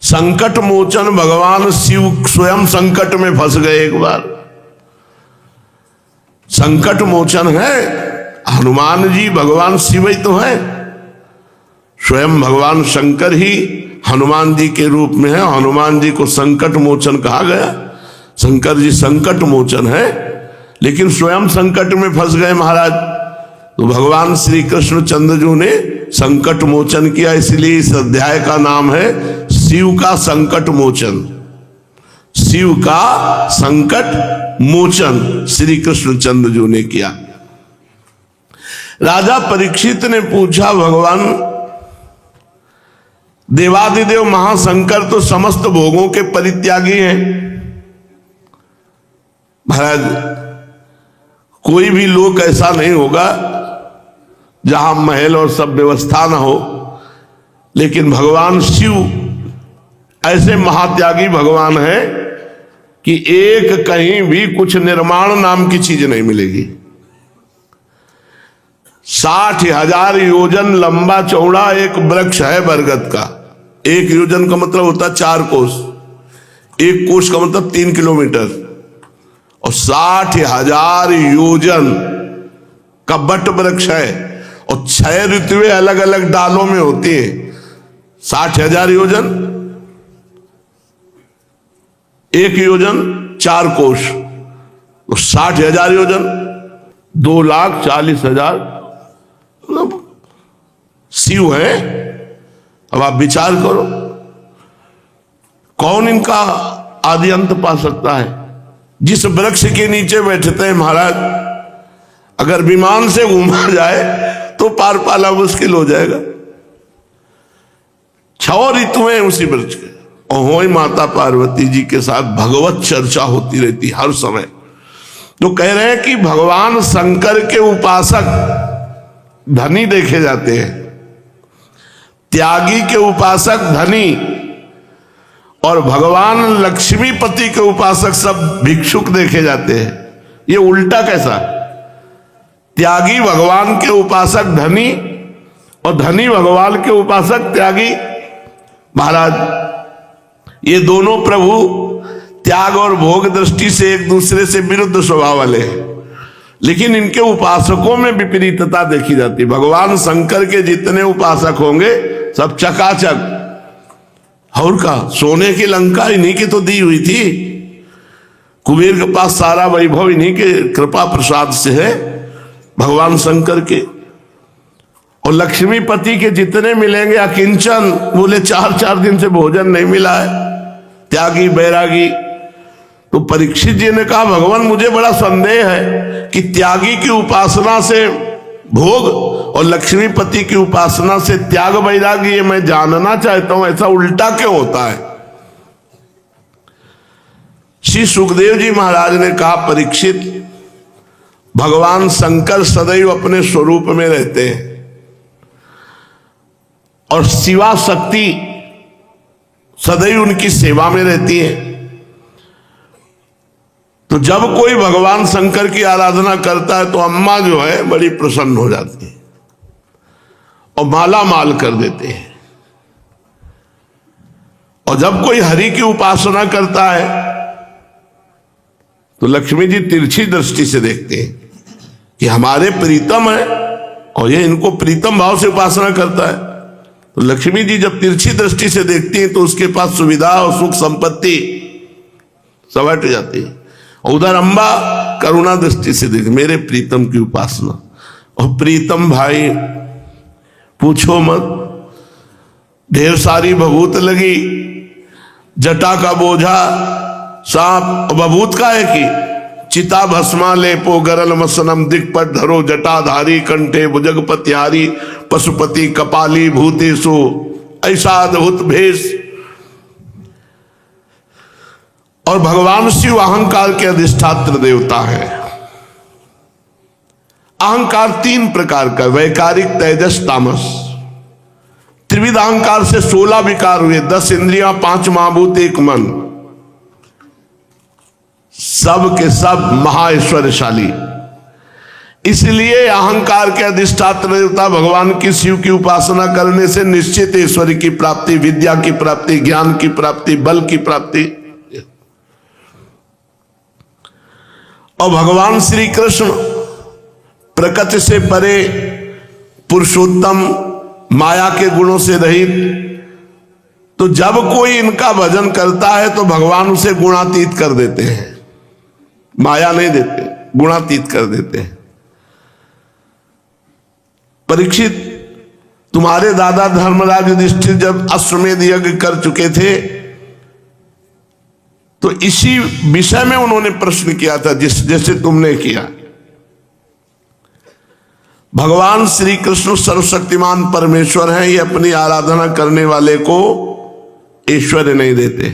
संकट मोचन भगवान शिव स्वयं संकट में फंस गए एक बार। संकट मोचन है हनुमान जी, भगवान शिव ही तो है। स्वयं भगवान शंकर ही हनुमान जी के रूप में है। हनुमान जी को संकट मोचन कहा गया। शंकर जी संकट मोचन है, लेकिन स्वयं संकट में फंस गए महाराज। तो भगवान श्री कृष्ण चंद्रजू ने संकट मोचन किया। इसलिए इस अध्याय का नाम है शिव का संकट मोचन। शिव का संकट मोचन श्री कृष्ण चंद्रजू ने किया। राजा परीक्षित ने पूछा, भगवान देवादिदेव महाशंकर तो समस्त भोगों के परित्यागी हैं। महाराज, कोई भी लोक ऐसा नहीं होगा जहां महल और सब व्यवस्था ना हो, लेकिन भगवान शिव ऐसे महात्यागी भगवान है कि एक कहीं भी कुछ निर्माण नाम की चीज नहीं मिलेगी। 60,000 योजन लंबा चौड़ा एक वृक्ष है बरगद का। एक योजन का मतलब होता है 4 कोस, एक कोस का मतलब 3 किलोमीटर, और 60,000 योजन का बट वृक्ष है। और 6 ऋतुएं अलग अलग डालों में होती है। 60,000 योजन, एक योजन 4 कोस, तो 60,000 योजन 2,40,000 शिव है। अब आप विचार करो, कौन इनका आदि अंत पा सकता है? जिस वृक्ष के नीचे बैठते हैं महाराज, अगर विमान से घूमा जाए तो पार पाना मुश्किल हो जाएगा। 6 ऋतुएं उसी वृक्ष के। और हो माता पार्वती जी के साथ भगवत चर्चा होती रहती हर समय। तो कह रहे हैं कि भगवान शंकर के उपासक धनी देखे जाते हैं, त्यागी के उपासक धनी, और भगवान लक्ष्मीपति के उपासक सब भिक्षुक देखे जाते हैं। ये उल्टा कैसा? त्यागी भगवान के उपासक धनी, और धनी भगवान के उपासक त्यागी। महाराज, ये दोनों प्रभु त्याग और भोग दृष्टि से एक दूसरे से विरुद्ध स्वभाव वाले हैं, लेकिन इनके उपासकों में विपरीतता देखी जाती। भगवान शंकर के जितने उपासक होंगे सब चकाचक। और का सोने की लंका इन्हीं की तो दी हुई थी। कुबेर के पास सारा वैभव इन्हीं के कृपा प्रसाद से है, भगवान शंकर के। और लक्ष्मीपति के जितने मिलेंगे अकिंचन, बोले 4-4 दिन से भोजन नहीं मिला है, त्यागी बैरागी। तो परीक्षित जी ने कहा, भगवान मुझे बड़ा संदेह है कि त्यागी की उपासना से भोग और लक्ष्मीपति की उपासना से त्याग वैरागी, ये मैं जानना चाहता हूं, ऐसा उल्टा क्यों होता है? श्री सुखदेव जी महाराज ने कहा, परीक्षित, भगवान शंकर सदैव अपने स्वरूप में रहते हैं और शिवा शक्ति सदैव उनकी सेवा में रहती है। तो तो जब कोई भगवान शंकर की आराधना करता है तो अम्मा जो है बड़ी प्रसन्न हो जाती है और माला माल कर देते हैं। और जब कोई हरि की उपासना करता है तो लक्ष्मी जी तिरछी दृष्टि से देखते हैं कि हमारे प्रीतम है और ये इनको प्रीतम भाव से उपासना करता है। तो लक्ष्मी जी जब तिरछी दृष्टि से देखती हैं तो उसके पास सुविधा और सुख संपत्ति सब हट जाती है। और उधर अम्बा करुणा दृष्टि से देख मेरे प्रीतम की उपासना। और प्रीतम भाई पूछो मत, ढेर सारी भभूत लगी, जटा का बोझा, सांप बभूत का है कि चिता भस्मा लेपो गरल मसनम दिक्पट धरो जटाधारी कंठे भुजगपतिहारी पशुपति कपाली भूतेशु, ऐसा अद्भुत भेष। और भगवान शिव अहंकार के अधिष्ठात्र देवता है। अहंकार 3 प्रकार का, वैकारिक, तेजस, तामस। त्रिविध अहंकार से 16 विकार हुए, 10 इंद्रियां, 5 महाभूत, 1 मन, सब के सब महाऐश्वर्यशाली। इसलिए अहंकार के अधिष्ठात्र देवता भगवान की शिव की उपासना करने से निश्चित ऐश्वर्य की प्राप्ति, विद्या की प्राप्ति, ज्ञान की प्राप्ति, बल की प्राप्ति। और भगवान श्री कृष्ण प्रकृति से परे, पुरुषोत्तम, माया के गुणों से रहित। तो जब कोई इनका भजन करता है तो भगवान उसे गुणातीत कर देते हैं, माया नहीं देते, गुणातीत कर देते हैं। परीक्षित, तुम्हारे दादा धर्मराज युधिष्ठिर जब अश्वमेध यज्ञ कर चुके थे तो इसी विषय में उन्होंने प्रश्न किया था जैसे तुमने किया। भगवान श्री कृष्ण सर्वशक्तिमान परमेश्वर हैं, ये अपनी आराधना करने वाले को ऐश्वर्य नहीं देते।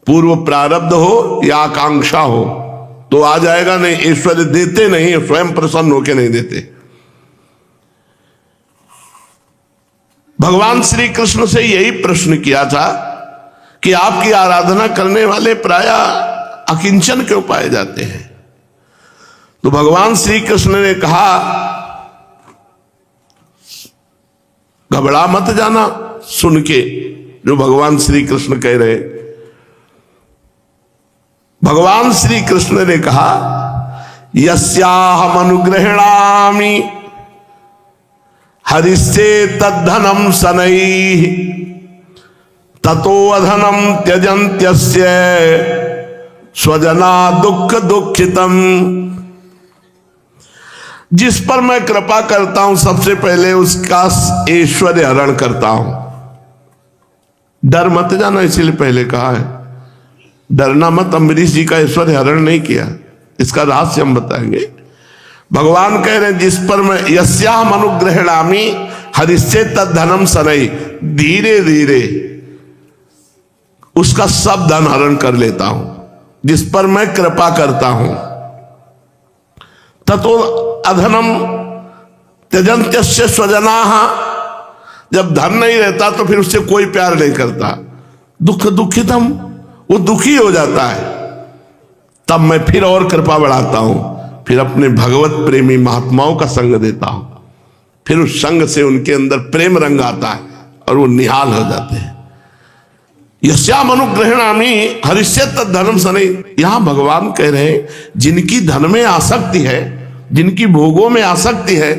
पूर्व प्रारब्ध हो या आकांक्षा हो तो आ जाएगा, नहीं ऐश्वर्य देते नहीं, स्वयं प्रसन्न होकर नहीं देते। भगवान श्री कृष्ण से यही प्रश्न किया था कि आपकी आराधना करने वाले प्रायः अकिंचन क्यों पाए जाते हैं। तो भगवान श्री कृष्ण ने कहा, घबरा मत जाना सुन के जो भगवान श्री कृष्ण कह रहे। भगवान श्री कृष्ण ने कहा, यस्याहम अनुग्रहणामि हरिस्ते तद्धनम शनैः ततो अधनम त्यजन्त्यस्य स्वजना दुख दुखितम। जिस पर मैं कृपा करता हूं सबसे पहले उसका ऐश्वर्य हरण करता हूं। डर मत जाना, इसीलिए पहले कहा है डरना मत। अम्बरीश जी का ऐश्वर्य हरण नहीं किया, इसका रहस्य हम बताएंगे। भगवान कह रहे हैं जिस पर मैं यस्याहम अनुग्रहणामि हरिस्ते तद्धनम शनैः, धीरे धीरे उसका सब धन हरण कर लेता हूं जिस पर मैं कृपा करता हूं। ततो अधनम त्यजन्त्यस्य स्वजनाः, जब धन नहीं रहता तो फिर उससे कोई प्यार नहीं करता। दुख दुखितम, वो दुखी हो जाता है। तब मैं फिर और कृपा बढ़ाता हूं, फिर अपने भगवत प्रेमी महात्माओं का संग देता हूं। फिर उस संग से उनके अंदर प्रेम रंग आता है और वो निहाल हो जाते हैं। यस्याम अनुग्रहणामि हरिष्ये तद्धनम शनैः। यहां भगवान कह रहे हैं जिनकी धन में आसक्ति है, जिनकी भोगों में आसक्ति है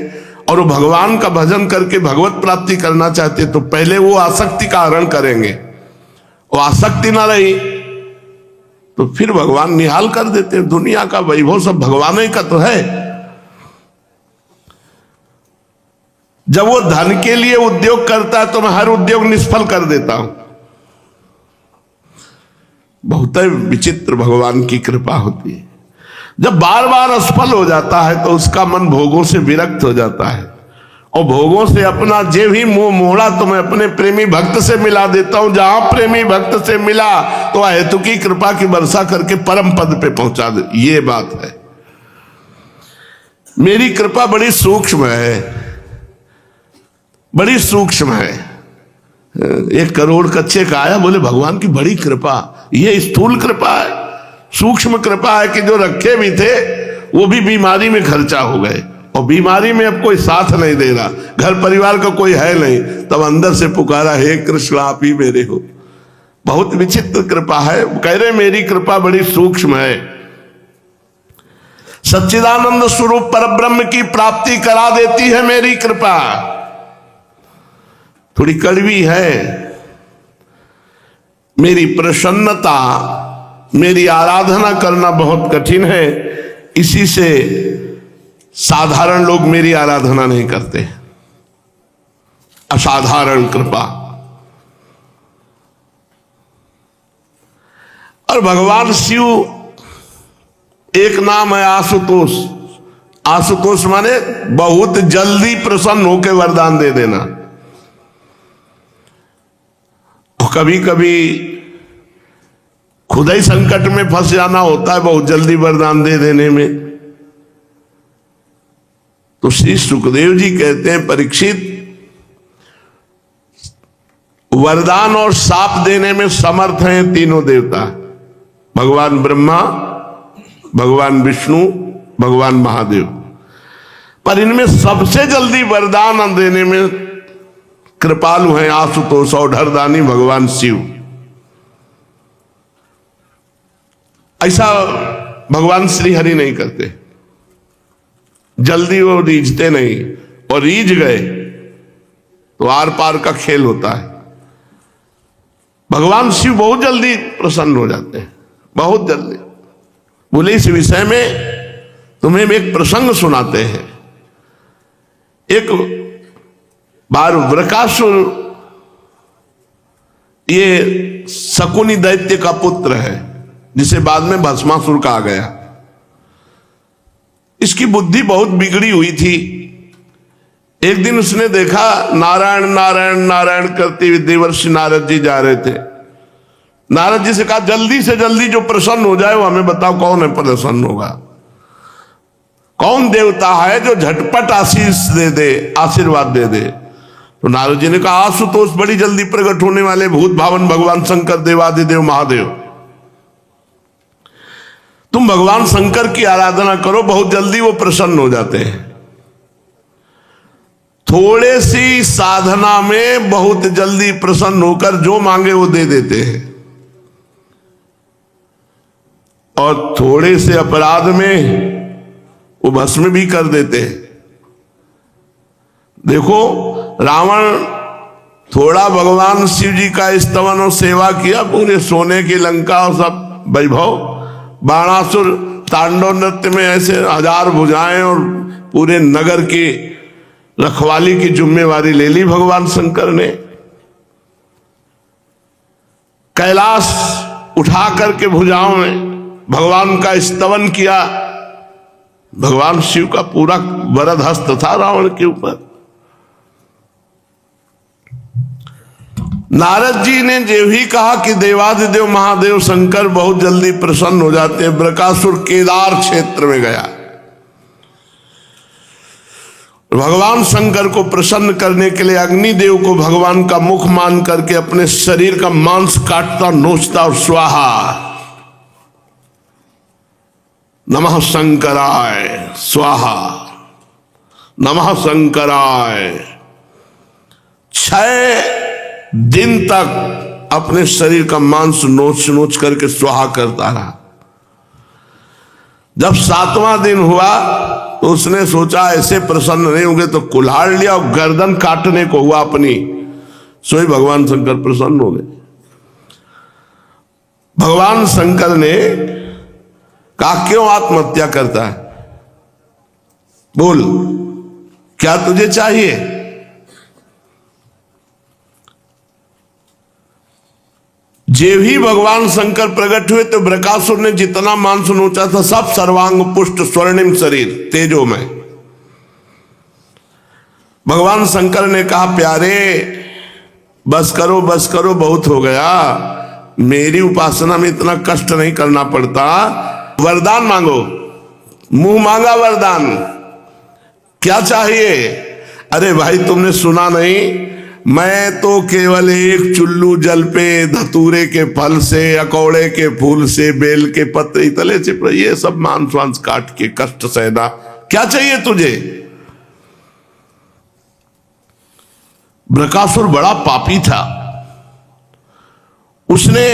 और वो भगवान का भजन करके भगवत प्राप्ति करना चाहते तो पहले वो आसक्ति का हरण करेंगे। वो आसक्ति ना रही तो फिर भगवान निहाल कर देते हैं। दुनिया का वैभव सब भगवान ही का तो है। जब वो धन के लिए उद्योग करता है तो मैं हर उद्योग निष्फल कर देता हूं। बहुत विचित्र भगवान की कृपा होती है। जब बार बार असफल हो जाता है तो उसका मन भोगों से विरक्त हो जाता है और भोगों से अपना जे भी मुंह मोड़ा तो मैं अपने प्रेमी भक्त से मिला देता हूं। जहां प्रेमी भक्त से मिला तो हेतु की कृपा की वर्षा करके परम पद पे पहुंचा दे। ये बात है, मेरी कृपा बड़ी सूक्ष्म है, बड़ी सूक्ष्म है। 1 करोड़ कच्चे का आया, बोले भगवान की बड़ी कृपा, ये स्थूल कृपा है। सूक्ष्म कृपा है कि जो रखे भी थे वो भी बीमारी में खर्चा हो गए, और बीमारी में अब कोई साथ नहीं दे रहा, घर परिवार का कोई है नहीं, तब अंदर से पुकारा, हे कृष्ण आप ही मेरे हो। बहुत विचित्र कृपा है। कह रहे मेरी कृपा बड़ी सूक्ष्म है। सच्चिदानंद स्वरूप परब्रह्म की प्राप्ति करा देती है मेरी कृपा। थोड़ी कड़वी है। मेरी प्रसन्नता, मेरी आराधना करना बहुत कठिन है, इसी से साधारण लोग मेरी आराधना नहीं करते। असाधारण कृपा। और भगवान शिव एक नाम है आशुतोष। आशुतोष माने बहुत जल्दी प्रसन्न होकर वरदान दे देना। और कभी कभी खुद ही संकट में फंस जाना होता है बहुत जल्दी वरदान दे देने में। तो श्री सुखदेव जी कहते हैं, परीक्षित, वरदान और शाप देने में समर्थ हैं तीनों देवता, भगवान ब्रह्मा, भगवान विष्णु, भगवान महादेव। पर इनमें सबसे जल्दी वरदान देने में कृपालु हैं आशुतोष और ढरदानी भगवान शिव। ऐसा भगवान श्री हरि नहीं करते, जल्दी वो रीझते नहीं, और रीझ गए तो आर पार का खेल होता है। भगवान शिव बहुत जल्दी प्रसन्न हो जाते हैं, बहुत जल्दी। बोले इस विषय में तुम्हें एक प्रसंग सुनाते हैं। एक बार वृकासुर, ये शकुनी दैत्य का पुत्र है, जिसे बाद में भस्मासुर कहा गया। इसकी बुद्धि बहुत बिगड़ी हुई थी। एक दिन उसने देखा नारायण नारायण नारायण करते हुए देवर्षि नारद जी जा रहे थे। नारद जी से कहा, जल्दी से जल्दी जो प्रसन्न हो जाए वो हमें बताओ, कौन है प्रसन्न होगा, कौन देवता है जो झटपट आशीष दे दे, आशीर्वाद दे दे। तो नारद जी ने कहा, आशुतोष बड़ी जल्दी प्रकट होने वाले भूत भावन भगवान शंकर देवादिदेव महादेव, तुम भगवान शंकर की आराधना करो, बहुत जल्दी वो प्रसन्न हो जाते हैं। थोड़े सी साधना में बहुत जल्दी प्रसन्न होकर जो मांगे वो दे देते हैं, और थोड़े से अपराध में वो भस्म भी कर देते हैं। देखो, रावण थोड़ा भगवान शिव जी का स्तवन और सेवा किया, पूरे सोने की लंका और सब वैभव। बाणासुर तांडव नृत्य में ऐसे 1000 भुजाएं और पूरे नगर की रखवाली की जिम्मेवारी ले ली भगवान शंकर ने। कैलाश उठा करके भुजाओं में भगवान का स्तवन किया। भगवान शिव का पूरा वरद हस्त था रावण के ऊपर। नारद जी ने जो ही कहा कि देवादिदेव महादेव शंकर बहुत जल्दी प्रसन्न हो जाते हैं, वृकासुर केदार क्षेत्र में गया। भगवान शंकर को प्रसन्न करने के लिए अग्निदेव को भगवान का मुख मान करके अपने शरीर का मांस काटता, नोचता और स्वाहा नमः शंकराय स्वाहा, नमः शंकराय। 6 दिन तक अपने शरीर का मांस नोच नोच करके स्वाहा करता रहा। जब 7वां दिन हुआ तो उसने सोचा ऐसे प्रसन्न नहीं होंगे, तो कुल्हाड़ लिया और गर्दन काटने को हुआ अपनी। सोई भगवान शंकर प्रसन्न हो गए। भगवान शंकर ने कहा, क्यों आत्महत्या करता है, बोल क्या तुझे चाहिए। जे भी भगवान शंकर प्रकट हुए तो वृकासुर ने जितना मांस नोचा था सब सर्वांग पुष्ट स्वर्णिम शरीर तेजोमय। भगवान शंकर ने कहा, प्यारे बस करो बस करो, बहुत हो गया, मेरी उपासना में इतना कष्ट नहीं करना पड़ता, वरदान मांगो। मुंह मांगा वरदान, क्या चाहिए। अरे भाई तुमने सुना नहीं, मैं तो केवल एक चुल्लू जल पे, धतूरे के फल से, अकौड़े के फूल से, बेल के पत्ते तले से, ये सब मांस वांस काट के कष्ट सहना, क्या चाहिए तुझे? बृकासुर बड़ा पापी था। उसने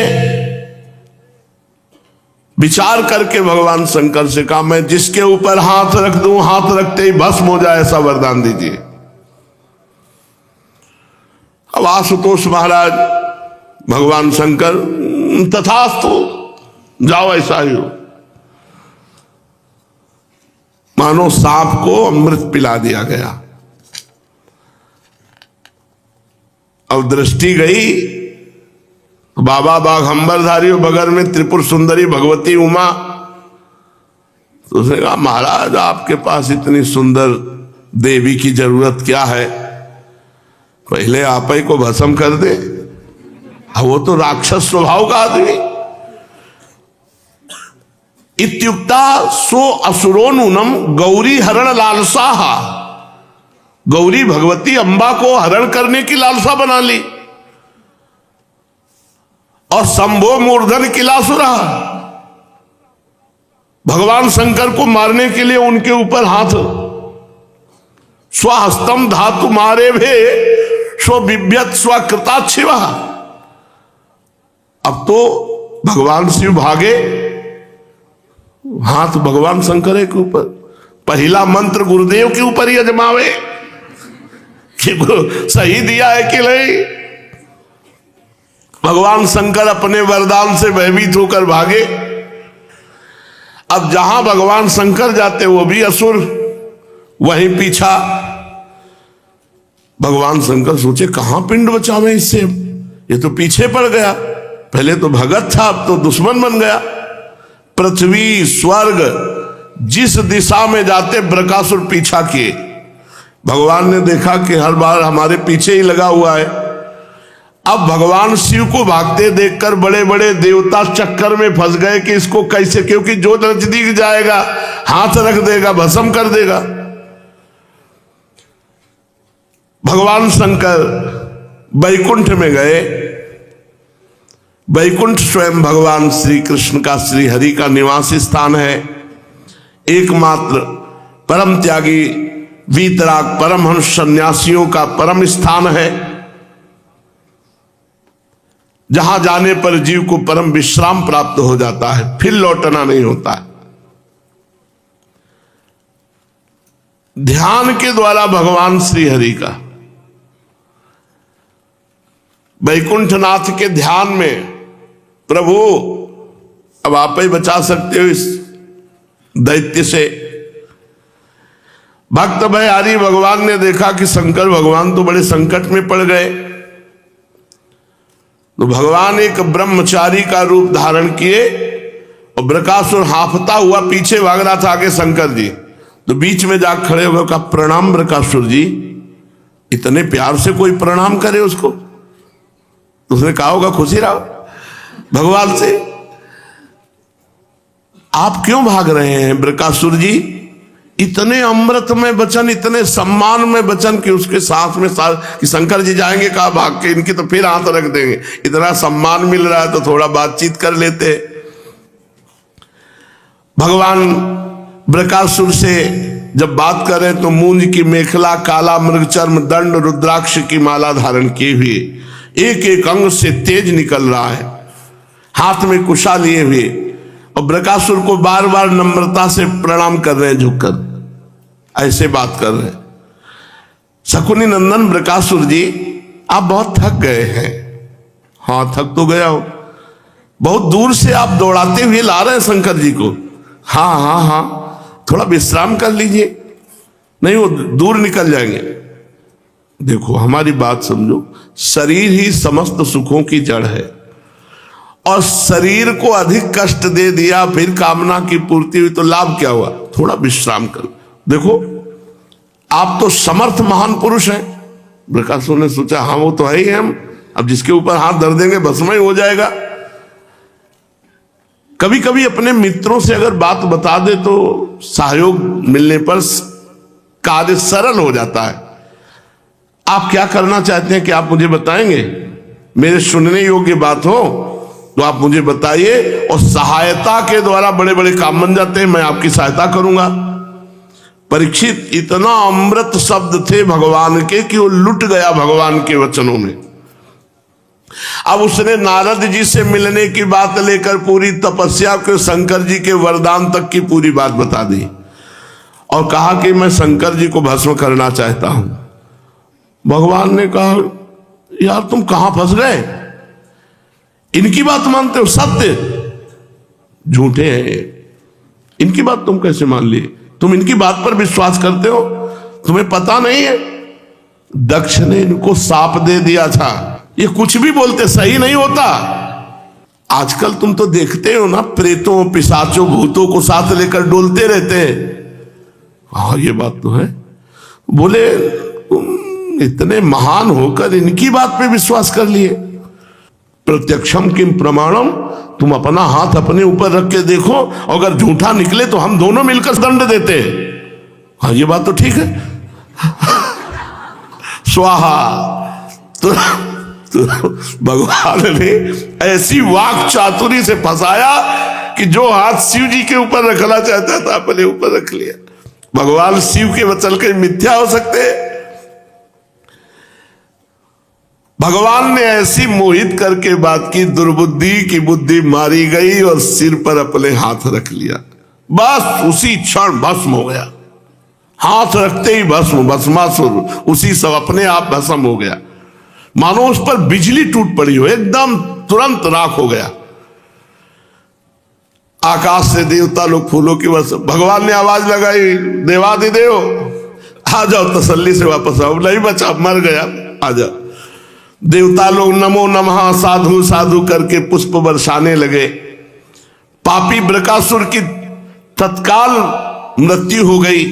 विचार करके भगवान शंकर से कहा, मैं जिसके ऊपर हाथ रख दूं, हाथ रखते ही भस्म हो जाए, ऐसा वरदान दीजिए। अब आशुतोष महाराज, भगवान शंकर, तथास्तु, जाओ ऐसा ही हो। मानो सांप को अमृत पिला दिया गया। अब दृष्टि गई, बाबा बाघंबरधारी बगल में त्रिपुर सुंदरी भगवती उमा। तो उसने कहा, महाराज आपके पास इतनी सुंदर देवी की जरूरत क्या है, पहले आप ही को भस्म कर दे। वो तो राक्षस स्वभाव का आदमी। इत्युक्ता सो असुरो नूनम गौरी हरण लालसा। गौरी भगवती अंबा को हरण करने की लालसा बना ली, और शंभो मूर्धन किलासुरा, भगवान शंकर को मारने के लिए उनके ऊपर हाथ। स्वहस्तम धातु मारे भे स्व बिभ्यत स्वकृताच्छिव। अब तो भगवान शिव भागे, हाथ भगवान शंकर के ऊपर। पहला मंत्र गुरुदेव के ऊपर ही अजमावे कि सही दिया है कि नहीं। भगवान शंकर अपने वरदान से भयभीत होकर भागे। अब जहां भगवान शंकर जाते वो भी असुर वहीं पीछा। भगवान शंकर सोचे कहां पिंड बचावे इससे, ये तो पीछे पड़ गया। पहले तो भगत था, अब तो दुश्मन बन गया। पृथ्वी स्वर्ग जिस दिशा में जाते बृकासुर पीछा किए। भगवान ने देखा कि हर बार हमारे पीछे ही लगा हुआ है। अब भगवान शिव को भागते देखकर बड़े बड़े देवता चक्कर में फंस गए कि इसको कैसे, क्योंकि जो नजदीक जाएगा हाथ रख देगा, भस्म कर देगा। भगवान शंकर वैकुंठ में गए। वैकुंठ स्वयं भगवान श्री कृष्ण का, श्री हरि का निवास स्थान है। एकमात्र परम त्यागी वीतराग परमहंस सन्यासियों का परम स्थान है, जहां जाने पर जीव को परम विश्राम प्राप्त हो जाता है, फिर लौटना नहीं होता है। ध्यान के द्वारा भगवान श्री हरि का, वैकुंठनाथ के ध्यान में, प्रभु अब आप ही बचा सकते हो इस दैत्य से। भक्त भयहारी भगवान ने देखा कि शंकर भगवान तो बड़े संकट में पड़ गए, तो भगवान एक ब्रह्मचारी का रूप धारण किए और बृकासुर हांफता हुआ पीछे भाग रहा था आगे शंकर जी, तो बीच में जा खड़े होकर कहा, प्रणाम बृकासुर जी। इतने प्यार से कोई प्रणाम करे उसको, तो उसने कहा होगा खुशी रहो भगवान से, आप क्यों भाग रहे हैं बृकासुर जी? इतने अमृत में वचन, इतने सम्मान में वचन कि उसके साथ में कि शंकर जी जाएंगे, कहा भाग के, इनकी तो फिर हाथ रख देंगे। इतना सम्मान मिल रहा है तो थोड़ा बातचीत कर लेते। भगवान बृकासुर से जब बात करें तो मूंज की मेखला, काला मृगचर्म, दंड, रुद्राक्ष की माला धारण किए हुए, एक एक अंग से तेज निकल रहा है, हाथ में कुशा लिए हुए, और बृकासुर को बार बार नम्रता से प्रणाम कर रहे हैं, झुककर ऐसे बात कर रहे हैं। शकुनी नंदन बृकासुर जी, आप बहुत थक गए हैं। हाँ, थक तो गया हो, बहुत दूर से आप दौड़ाते हुए ला रहे हैं शंकर जी को। हाँ हाँ हाँ, थोड़ा विश्राम कर लीजिए, नहीं वो दूर निकल जाएंगे। देखो हमारी बात समझो, शरीर ही समस्त सुखों की जड़ है, और शरीर को अधिक कष्ट दे दिया, फिर कामना की पूर्ति हुई तो लाभ क्या हुआ? थोड़ा विश्राम करो। देखो आप तो समर्थ महान पुरुष हैं। बृकासुर ने सोचा हाँ वो तो है ही, हम अब जिसके ऊपर हाथ धर देंगे भस्म ही हो जाएगा। कभी कभी अपने मित्रों से अगर बात बता दे तो सहयोग मिलने पर कार्य सरल हो जाता है। आप क्या करना चाहते हैं कि आप मुझे बताएंगे? मेरे सुनने योग्य बात हो तो आप मुझे बताइए, और सहायता के द्वारा बड़े बड़े काम बन जाते हैं, मैं आपकी सहायता करूंगा। परीक्षित इतना अमृत शब्द थे भगवान के कि वो लुट गया भगवान के वचनों में। अब उसने नारद जी से मिलने की बात लेकर पूरी तपस्या के शंकर जी के वरदान तक की पूरी बात बता दी और कहा कि मैं शंकर जी को भस्म करना चाहता हूं। भगवान ने कहा, यार तुम कहां फंस गए? इनकी बात मानते हो? सत्य झूठे हैं, इनकी बात तुम कैसे मान लिए? तुम इनकी बात पर विश्वास करते हो? तुम्हें पता नहीं है दक्ष ने इनको साप दे दिया था। ये कुछ भी बोलते सही नहीं होता। आजकल तुम तो देखते हो ना, प्रेतों पिशाचों भूतों को साथ लेकर डोलते रहते हैं। हाँ ये बात तो है। बोले तुम इतने महान होकर इनकी बात पे विश्वास कर लिए। प्रत्यक्षम किम प्रमाणम, तुम अपना हाथ अपने ऊपर रख के देखो, अगर झूठा निकले तो हम दोनों मिलकर दंड देते। हाँ ये बात तो ठीक है। स्वाहा। तो भगवान ने ऐसी वाक चातुरी से फंसाया कि जो हाथ शिव जी के ऊपर रखना चाहता था अपने ऊपर रख लिया। भगवान शिव के वचन के मिथ्या हो सकते हैं? भगवान ने ऐसी मोहित करके बात की, दुर्बुद्धि की बुद्धि मारी गई और सिर पर अपने हाथ रख लिया। बस उसी क्षण भस्म हो गया। हाथ रखते ही भस्म, भस्मासुर उसी सब अपने आप भस्म हो गया। मानो उस पर बिजली टूट पड़ी हो, एकदम तुरंत राख हो गया। आकाश से देवता लोग फूलों की वर्षा। भगवान ने आवाज लगाई, देवादिदेव आ जाओ, तसल्ली से वापस आओ। नहीं बचा, मर गया, आ जाओ। देवता लोग नमो नमः साधु साधु करके पुष्प बरसाने लगे। पापी बृकासुर की तत्काल मृत्यु हो गई।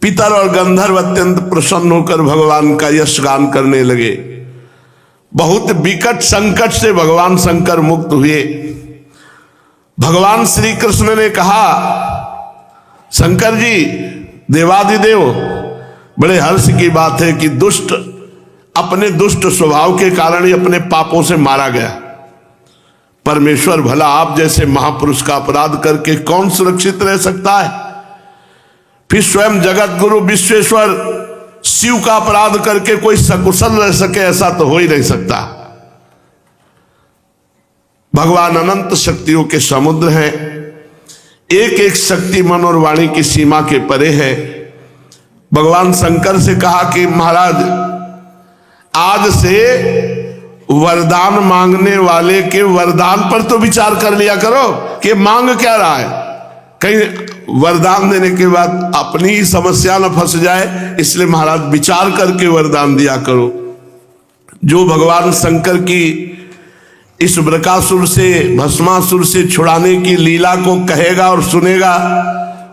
पितर और गंधर्व अत्यंत प्रसन्न होकर भगवान का यश गान करने लगे। बहुत विकट संकट से भगवान शंकर मुक्त हुए। भगवान श्री कृष्ण ने कहा, शंकर जी देवादिदेव, बड़े हर्ष की बात है कि दुष्ट अपने दुष्ट स्वभाव के कारण ही अपने पापों से मारा गया। परमेश्वर भला आप जैसे महापुरुष का अपराध करके कौन सुरक्षित रह सकता है? फिर स्वयं जगत गुरु विश्वेश्वर शिव का अपराध करके कोई सकुशल रह सके, ऐसा तो हो ही नहीं सकता। भगवान अनंत शक्तियों के समुद्र हैं। एक एक शक्ति मन और वाणी की सीमा के परे है। भगवान शंकर से कहा कि महाराज, आज से वरदान मांगने वाले के वरदान पर तो विचार कर लिया करो कि मांग क्या रहा है। कहीं वरदान देने के बाद अपनी ही समस्या न फंस जाए, इसलिए महाराज विचार करके वरदान दिया करो। जो भगवान शंकर की इस बृकासुर से, भस्मासुर से छुड़ाने की लीला को कहेगा और सुनेगा,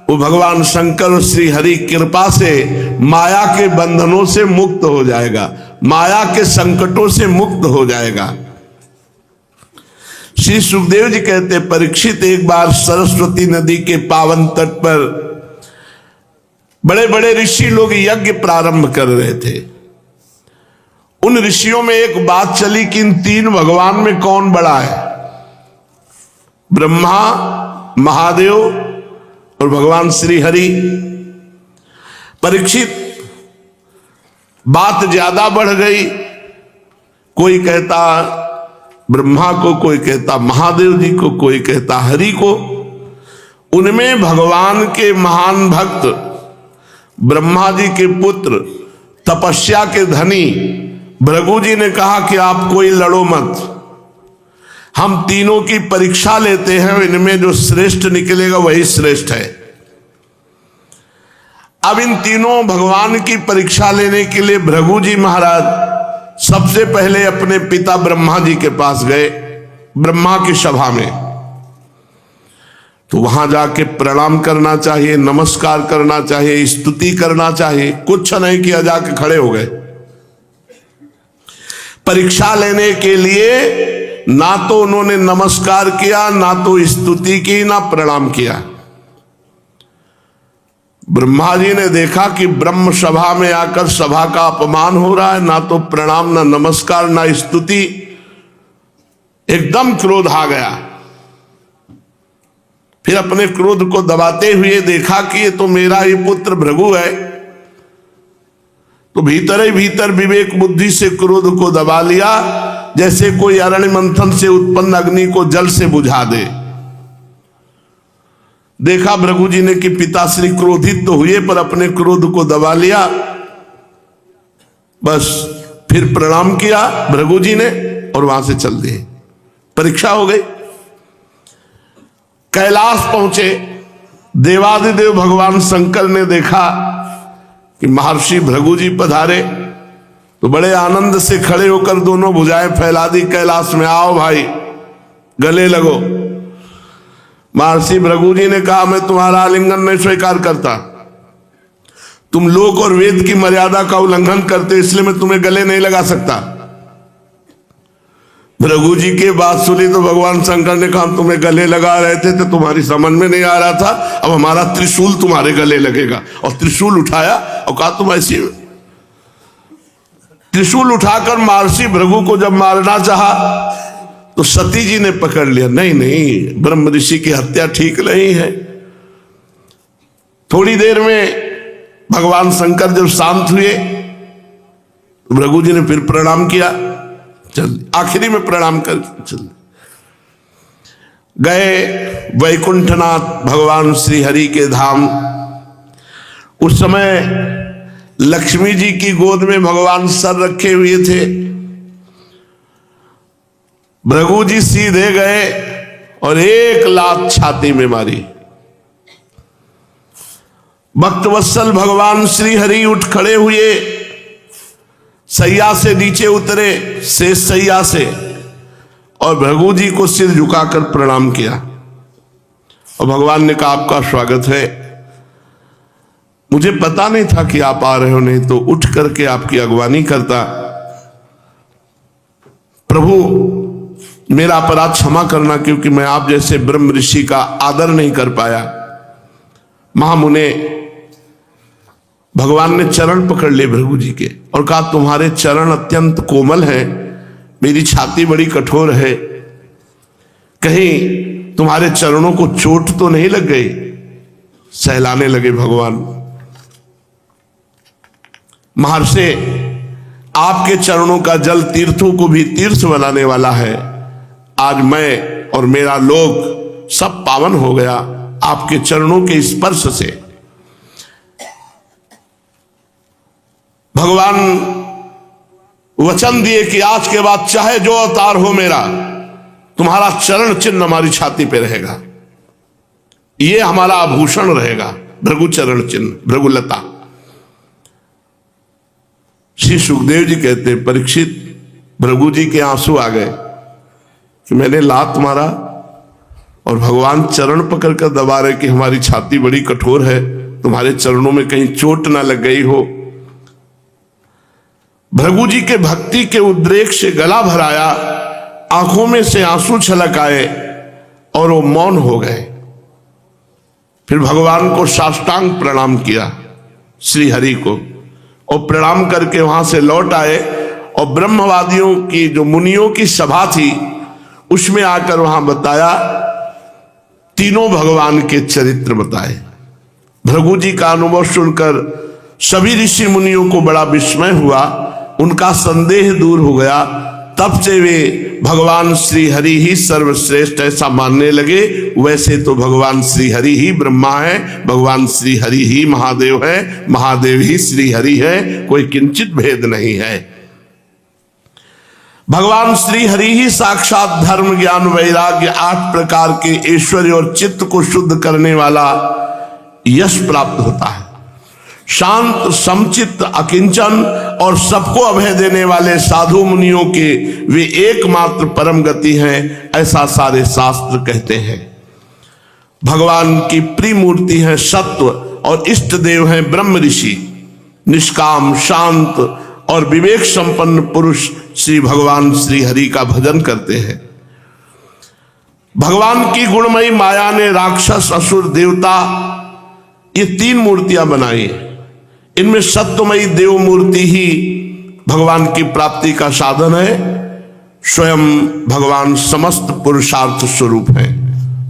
वो भगवान शंकर और श्री हरि कृपा से माया के बंधनों से मुक्त हो जाएगा, माया के संकटों से मुक्त हो जाएगा। श्री सुखदेव जी कहते, परीक्षित एक बार सरस्वती नदी के पावन तट पर बड़े बड़े ऋषि लोग यज्ञ प्रारंभ कर रहे थे। उन ऋषियों में एक बात चली कि इन तीन भगवान में कौन बड़ा है? ब्रह्मा, महादेव और भगवान श्री हरि। परीक्षित, बात ज्यादा बढ़ गई। कोई कहता ब्रह्मा को, कोई कहता महादेव जी को, कोई कहता हरि को। उनमें भगवान के महान भक्त ब्रह्मा जी के पुत्र, तपस्या के धनी भृगु जी ने कहा कि आप कोई लड़ो मत, हम तीनों की परीक्षा लेते हैं, इनमें जो श्रेष्ठ निकलेगा वही श्रेष्ठ है। अब इन तीनों भगवान की परीक्षा लेने के लिए भृगु जी महाराज सबसे पहले अपने पिता ब्रह्मा जी के पास गए, ब्रह्मा की सभा में। तो वहां जाके प्रणाम करना चाहिए, नमस्कार करना चाहिए, स्तुति करना चाहिए, कुछ नहीं किया, जाके खड़े हो गए। परीक्षा लेने के लिए ना तो उन्होंने नमस्कार किया, ना तो स्तुति की, ना प्रणाम किया। ब्रह्मा जी ने देखा कि ब्रह्म सभा में आकर सभा का अपमान हो रहा है, ना तो प्रणाम ना नमस्कार ना स्तुति, एकदम क्रोध आ गया। फिर अपने क्रोध को दबाते हुए देखा कि ये तो मेरा ही पुत्र भृगु है, तो भीतर ही भीतर विवेक बुद्धि से क्रोध को दबा लिया, जैसे कोई अरण्य मंथन से उत्पन्न अग्नि को जल से बुझा दे। देखा भृगु जी ने कि पिताश्री क्रोधित तो हुए पर अपने क्रोध को दबा लिया। बस फिर प्रणाम किया भृगु जी ने और वहां से चल दिए। परीक्षा हो गई। कैलाश पहुंचे, देवादिदेव भगवान शंकर ने देखा कि महर्षि भृगु जी पधारे, तो बड़े आनंद से खड़े होकर दोनों भुजाएं फैला दी कैलाश में, आओ भाई गले लगो। महर्षि भृगु जी ने कहा, मैं तुम्हारा आलिंगन नहीं स्वीकार करता, तुम लोक और वेद की मर्यादा का उल्लंघन करते, इसलिए मैं तुम्हें गले नहीं लगा सकता। भृगु जी की बात सुनी तो भगवान शंकर ने कहा, तुम्हें गले लगा रहे थे तो तुम्हारी समझ में नहीं आ रहा था, अब हमारा त्रिशूल तुम्हारे गले लगेगा। और त्रिशूल उठाया और कहा, तुम ऐसी। त्रिशूल उठाकर महर्षि भृगु को जब मारना चाहा तो सती जी ने पकड़ लिया, नहीं नहीं, ब्रह्म ऋषि की हत्या ठीक नहीं है। थोड़ी देर में भगवान शंकर जब शांत हुए तो भृगु जी ने फिर प्रणाम किया, चल आखिरी में प्रणाम कर चल गए वैकुंठनाथ भगवान श्री हरि के धाम। उस समय लक्ष्मी जी की गोद में भगवान सर रखे हुए थे। भृगु जी सीधे गए और एक लात छाती में मारी। भक्तवत्सल भगवान श्री हरि उठ खड़े हुए, सैया से नीचे उतरे, शेष सैया से, और भृगु जी को सिर झुकाकर प्रणाम किया। और भगवान ने कहा, आपका स्वागत है, मुझे पता नहीं था कि आप आ रहे हो, नहीं तो उठ करके आपकी अगवानी करता। प्रभु मेरा अपराध क्षमा करना, क्योंकि मैं आप जैसे ब्रह्म ऋषि का आदर नहीं कर पाया। महामुने भगवान ने चरण पकड़ लिए भृगु जी के और कहा, तुम्हारे चरण अत्यंत कोमल हैं, मेरी छाती बड़ी कठोर है, कहीं तुम्हारे चरणों को चोट तो नहीं लग गई। सहलाने लगे भगवान। महर्षि, आपके चरणों का जल तीर्थों को भी तीर्थ बनाने वाला है। आज मैं और मेरा लोक सब पावन हो गया आपके चरणों के स्पर्श से। भगवान वचन दिए कि आज के बाद चाहे जो अवतार हो मेरा, तुम्हारा चरण चिन्ह हमारी छाती पे रहेगा, ये हमारा आभूषण रहेगा, भृगु चरण चिन्ह, भृगुलता। श्री सुखदेव जी कहते, परीक्षित, भृगु जी के आंसू आ गए कि मैंने लात मारा और भगवान चरण पकड़ कर दबा रहे कि हमारी छाती बड़ी कठोर है, तुम्हारे चरणों में कहीं चोट ना लग गई हो। भृगु जी के भक्ति के उद्रेक से गला भराया, आंखों में से आंसू छलक आए और वो मौन हो गए। फिर भगवान को साष्टांग प्रणाम किया श्री हरि को, और प्रणाम करके वहां से लौट आए और ब्रह्मवादियों की जो मुनियों की सभा थी उसमें आकर वहां बताया, तीनों भगवान के चरित्र बताए। भृगु जी का अनुभव सुनकर सभी ऋषि मुनियों को बड़ा विस्मय हुआ, उनका संदेह दूर हो गया। तब से वे भगवान श्री हरि ही सर्वश्रेष्ठ ऐसा मानने लगे। वैसे तो भगवान श्री हरि ही ब्रह्मा है, भगवान श्री हरि ही महादेव है, महादेव ही श्री हरि है, कोई किंचित भेद नहीं है। भगवान श्री हरि ही साक्षात धर्म ज्ञान वैराग्य 8 प्रकार के ऐश्वर्य और चित्त को शुद्ध करने वाला यश प्राप्त होता है। शांत समचित्त अकिंचन और सबको अभय देने वाले साधु मुनियों के वे एकमात्र परम गति हैं, ऐसा सारे शास्त्र कहते हैं। भगवान की प्रिय मूर्ति है सत्व और इष्ट देव हैं ब्रह्म ऋषि। निष्काम शांत और विवेक संपन्न पुरुष श्री भगवान श्री हरि का भजन करते हैं। भगवान की गुणमयी माया ने राक्षस असुर देवता ये 3 मूर्तियां बनाई। इनमें सत्यमयी देव मूर्ति ही भगवान की प्राप्ति का साधन है। स्वयं भगवान समस्त पुरुषार्थ स्वरूप है।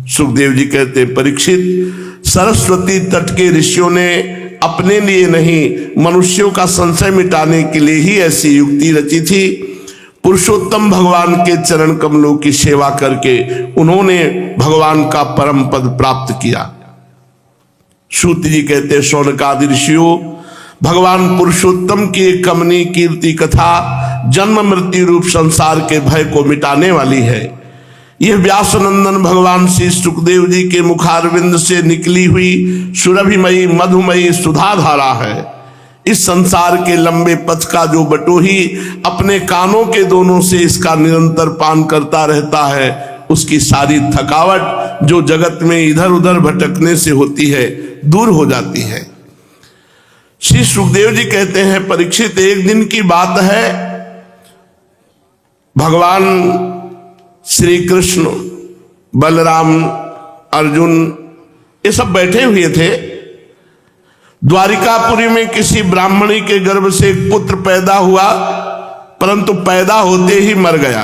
सुखदेव जी कहते, परीक्षित, सरस्वती तट के ऋषियों ने अपने लिए नहीं, मनुष्यों का संशय मिटाने के लिए ही ऐसी युक्ति रची थी। पुरुषोत्तम भगवान के चरण कमलों की सेवा करके उन्होंने भगवान का परम पद प्राप्त किया। सूत जी कहते, शौनकादि ऋषियों, भगवान पुरुषोत्तम की एक कमनीय कीर्ति कथा जन्म मृत्यु रूप संसार के भय को मिटाने वाली है। यह व्यासनंदन भगवान श्री सुखदेव जी के मुखारविंद से निकली हुई सुरभिमयी मधुमयी सुधाधारा है। इस संसार के लंबे पथ का जो बटोही अपने कानों के दोनों से इसका निरंतर पान करता रहता है, उसकी सारी थकावट जो जगत में इधर उधर भटकने से होती है, दूर हो जाती है। श्री सुखदेव जी कहते हैं, परीक्षित, एक दिन की बात है, भगवान श्री कृष्ण, बलराम, अर्जुन ये सब बैठे हुए थे। द्वारिकापुरी में किसी ब्राह्मणी के गर्भ से एक पुत्र पैदा हुआ, परंतु पैदा होते ही मर गया।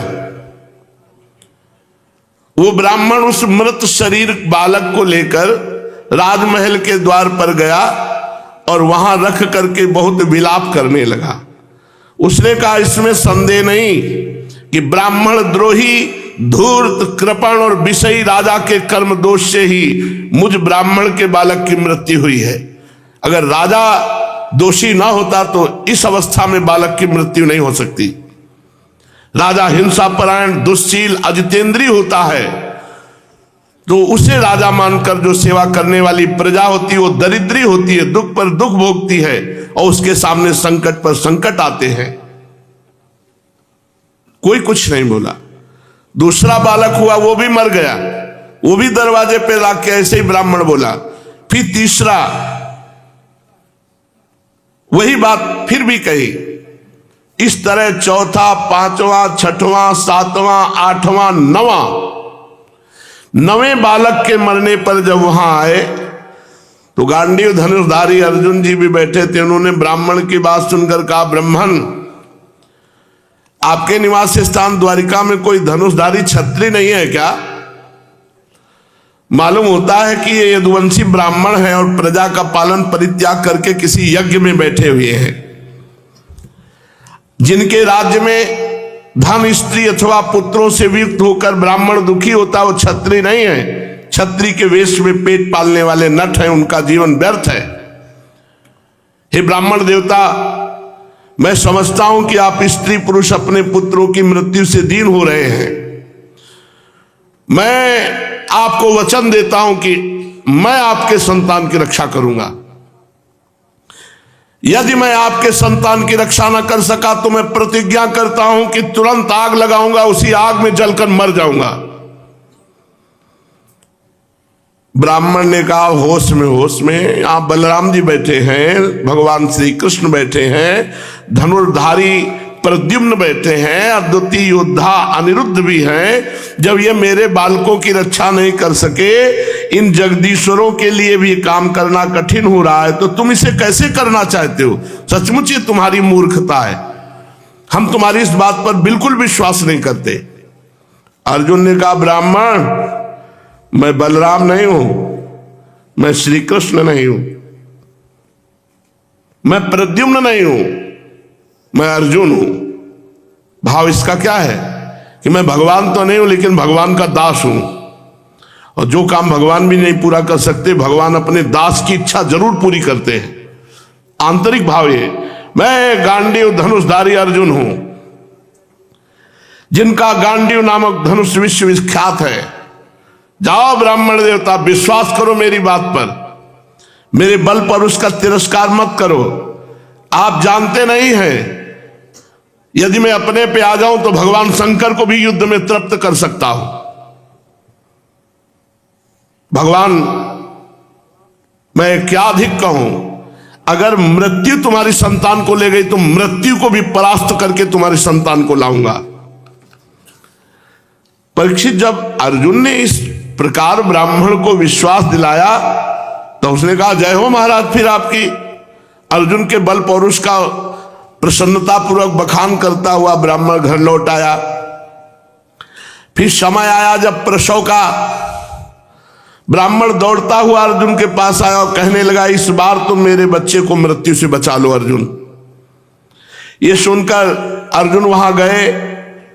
वो ब्राह्मण उस मृत शरीर बालक को लेकर राजमहल के द्वार पर गया और वहां रख करके बहुत विलाप करने लगा। उसने कहा, इसमें संदेह नहीं कि ब्राह्मण द्रोही, धूर्त, कृपण और विषयी राजा के कर्म दोष से ही मुझ ब्राह्मण के बालक की मृत्यु हुई है। अगर राजा दोषी ना होता तो इस अवस्था में बालक की मृत्यु नहीं हो सकती। राजा हिंसा परायण, दुश्शील, अजितेंद्रीय होता है, तो उसे राजा मानकर जो सेवा करने वाली प्रजा होती है वो दरिद्री होती है, दुख पर दुख भोगती है और उसके सामने संकट पर संकट आते हैं। कोई कुछ नहीं बोला। दूसरा बालक हुआ, वो भी मर गया, वो भी दरवाजे पे लाके ऐसे ही ब्राह्मण बोला। फिर तीसरा वही बात फिर भी कही। इस तरह चौथा, पांचवा, छठवां, सातवां, आठवां, नवें बालक के मरने पर जब वहां आए तो गांडीव धनुषधारी अर्जुन जी भी बैठे थे। उन्होंने ब्राह्मण की बात सुनकर कहा, ब्राह्मण, आपके निवास स्थान द्वारिका में कोई धनुषधारी छत्री नहीं है क्या? मालूम होता है कि ये यदुवंशी ब्राह्मण है और प्रजा का पालन परित्याग करके किसी यज्ञ में बैठे हुए हैं। जिनके राज्य में धन, स्त्री अथवा पुत्रों से वियुक्त होकर ब्राह्मण दुखी होता, वो छत्री नहीं है। छत्री के वेश में पेट पालने वाले नट हैं, उनका जीवन व्यर्थ है। हे ब्राह्मण देवता, मैं समझता हूं कि आप स्त्री पुरुष अपने पुत्रों की मृत्यु से दीन हो रहे हैं। मैं आपको वचन देता हूं कि मैं आपके संतान की रक्षा करूंगा। यदि मैं आपके संतान की रक्षा न कर सका तो मैं प्रतिज्ञा करता हूं कि तुरंत आग लगाऊंगा, उसी आग में जलकर मर जाऊंगा। ब्राह्मण ने कहा, होश में यहां बलराम जी बैठे हैं, भगवान श्री कृष्ण बैठे हैं, धनुर्धारी प्रद्युम्न बैठे हैं, अद्वितीय योद्धा अनिरुद्ध भी हैं। जब ये मेरे बालकों की रक्षा नहीं कर सके, इन जगदीश्वरों के लिए भी काम करना कठिन हो रहा है, तो तुम इसे कैसे करना चाहते हो? सचमुच ये तुम्हारी मूर्खता है। हम तुम्हारी इस बात पर बिल्कुल विश्वास नहीं करते। अर्जुन ने कहा, ब्राह्मण, मैं बलराम नहीं हूं, मैं श्री कृष्ण नहीं हूं, मैं प्रद्युम्न नहीं हूं, मैं अर्जुन हूं। भाव इसका क्या है कि मैं भगवान तो नहीं हूं, लेकिन भगवान का दास हूं, और जो काम भगवान भी नहीं पूरा कर सकते, भगवान अपने दास की इच्छा जरूर पूरी करते हैं। आंतरिक भाव ये, मैं गांडीव धनुषधारी अर्जुन हूं, जिनका गांडीव नामक धनुष विश्व विख्यात है। जाओ ब्राह्मण देवता, विश्वास करो मेरी बात पर, मेरे बल पर उसका तिरस्कार मत करो। आप जानते नहीं हैं, यदि मैं अपने पे आ जाऊं तो भगवान शंकर को भी युद्ध में तृप्त कर सकता हूं। भगवान, मैं क्या अधिक कहूं, अगर मृत्यु तुम्हारी संतान को ले गई तो मृत्यु को भी परास्त करके तुम्हारी संतान को लाऊंगा। परीक्षित, जब अर्जुन ने इस प्रकार ब्राह्मण को विश्वास दिलाया तो उसने कहा जय हो महाराज फिर आपकी। अर्जुन के बल पौरुष का प्रसन्नता पूर्वक बखान करता हुआ ब्राह्मण घर लौट आया। फिर समय आया जब प्रसव का। ब्राह्मण दौड़ता हुआ अर्जुन के पास आया और कहने लगा इस बार तुम मेरे बच्चे को मृत्यु से बचा लो अर्जुन। ये सुनकर अर्जुन वहां गए,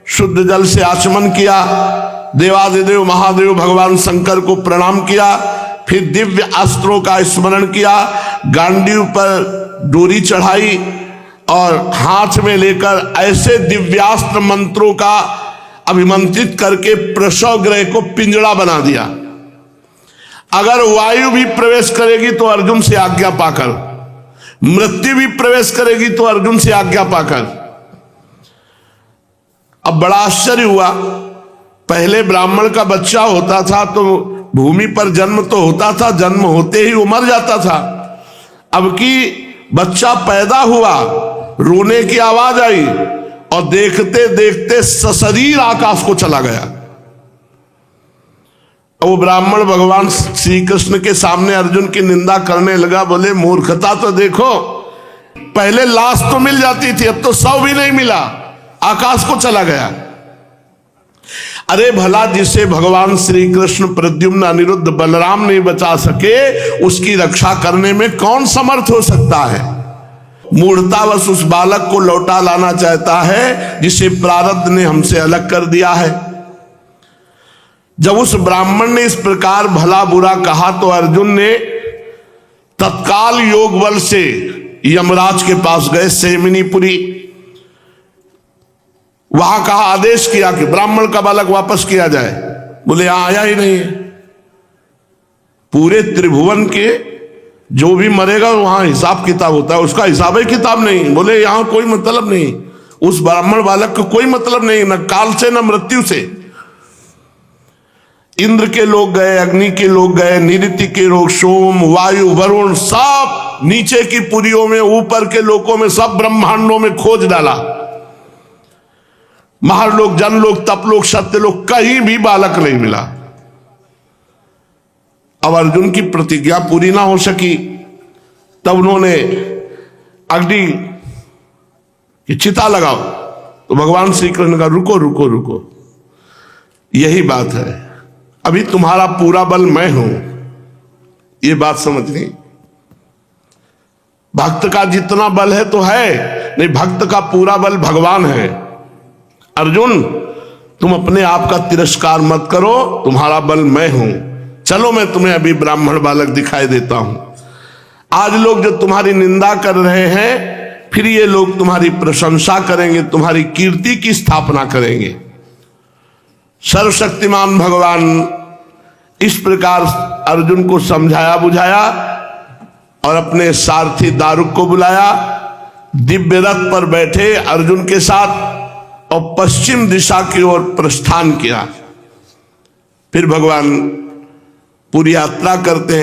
शुद्ध जल से आचमन किया, देवादिदेव महादेव भगवान शंकर को प्रणाम किया, फिर दिव्य अस्त्रों का स्मरण किया, गांडीव पर डोरी चढ़ाई और हाथ में लेकर ऐसे दिव्यास्त्र मंत्रों का अभिमंत्रित करके प्रसव गृह को पिंजड़ा बना दिया। अगर वायु भी प्रवेश करेगी तो अर्जुन से आज्ञा पाकर, मृत्यु भी प्रवेश करेगी तो अर्जुन से आज्ञा पाकर। अब बड़ा आश्चर्य हुआ, पहले ब्राह्मण का बच्चा होता था तो भूमि पर जन्म तो होता था, जन्म होते ही वो मर जाता था। अब की बच्चा पैदा हुआ, रोने की आवाज आई और देखते देखते सशरीर आकाश को चला गया। वो ब्राह्मण भगवान श्री कृष्ण के सामने अर्जुन की निंदा करने लगा, बोले मूर्खता तो देखो, पहले लाश तो मिल जाती थी, अब तो शव भी नहीं मिला, आकाश को चला गया। अरे भला जिसे भगवान श्री कृष्ण प्रद्युम्न अनिरुद्ध बलराम नहीं बचा सके, उसकी रक्षा करने में कौन समर्थ हो सकता है। मूढ़तावश उस बालक को लौटा लाना चाहता है जिसे प्रारब्ध ने हमसे अलग कर दिया है। जब उस ब्राह्मण ने इस प्रकार भला बुरा कहा तो अर्जुन ने तत्काल योग बल से यमराज के पास गए, सेमिनीपुरी। वहां कहा, आदेश किया कि ब्राह्मण का बालक वापस किया जाए। बोले यहां आया ही नहीं है। पूरे त्रिभुवन के जो भी मरेगा वहां हिसाब किताब होता है, उसका हिसाब ही किताब नहीं। बोले यहां कोई मतलब नहीं, उस ब्राह्मण बालक को कोई मतलब नहीं, न काल से न मृत्यु से। इंद्र के लोग गए, अग्नि के लोग गए, निरति के लोग, सोम वायु वरुण सब नीचे की पुरियों में, ऊपर के लोकों में, सब ब्रह्मांडों में खोज डाला। महरलोक, जनलोक, तपलोक, सत्यलोक, कहीं भी बालक नहीं मिला। अब अर्जुन की प्रतिज्ञा पूरी ना हो सकी, तब उन्होंने अग्नि की चिता लगाओ। तो भगवान श्री कृष्ण का रुको रुको रुको, यही बात है, अभी तुम्हारा पूरा बल मैं हूं, ये बात समझनी। भक्त का जितना बल है तो है, नहीं, भक्त का पूरा बल भगवान है। अर्जुन तुम अपने आप का तिरस्कार मत करो, तुम्हारा बल मैं हूं। चलो मैं तुम्हें अभी ब्राह्मण बालक दिखाई देता हूं। आज लोग जो तुम्हारी निंदा कर रहे हैं, फिर ये लोग तुम्हारी प्रशंसा करेंगे, तुम्हारी कीर्ति की स्थापना करेंगे। सर्वशक्तिमान भगवान इस प्रकार अर्जुन को समझाया बुझाया और अपने सारथी दारुक को बुलाया। दिव्य रथ पर बैठे अर्जुन के साथ और पश्चिम दिशा की ओर प्रस्थान किया। फिर भगवान पूरी यात्रा करते हैं।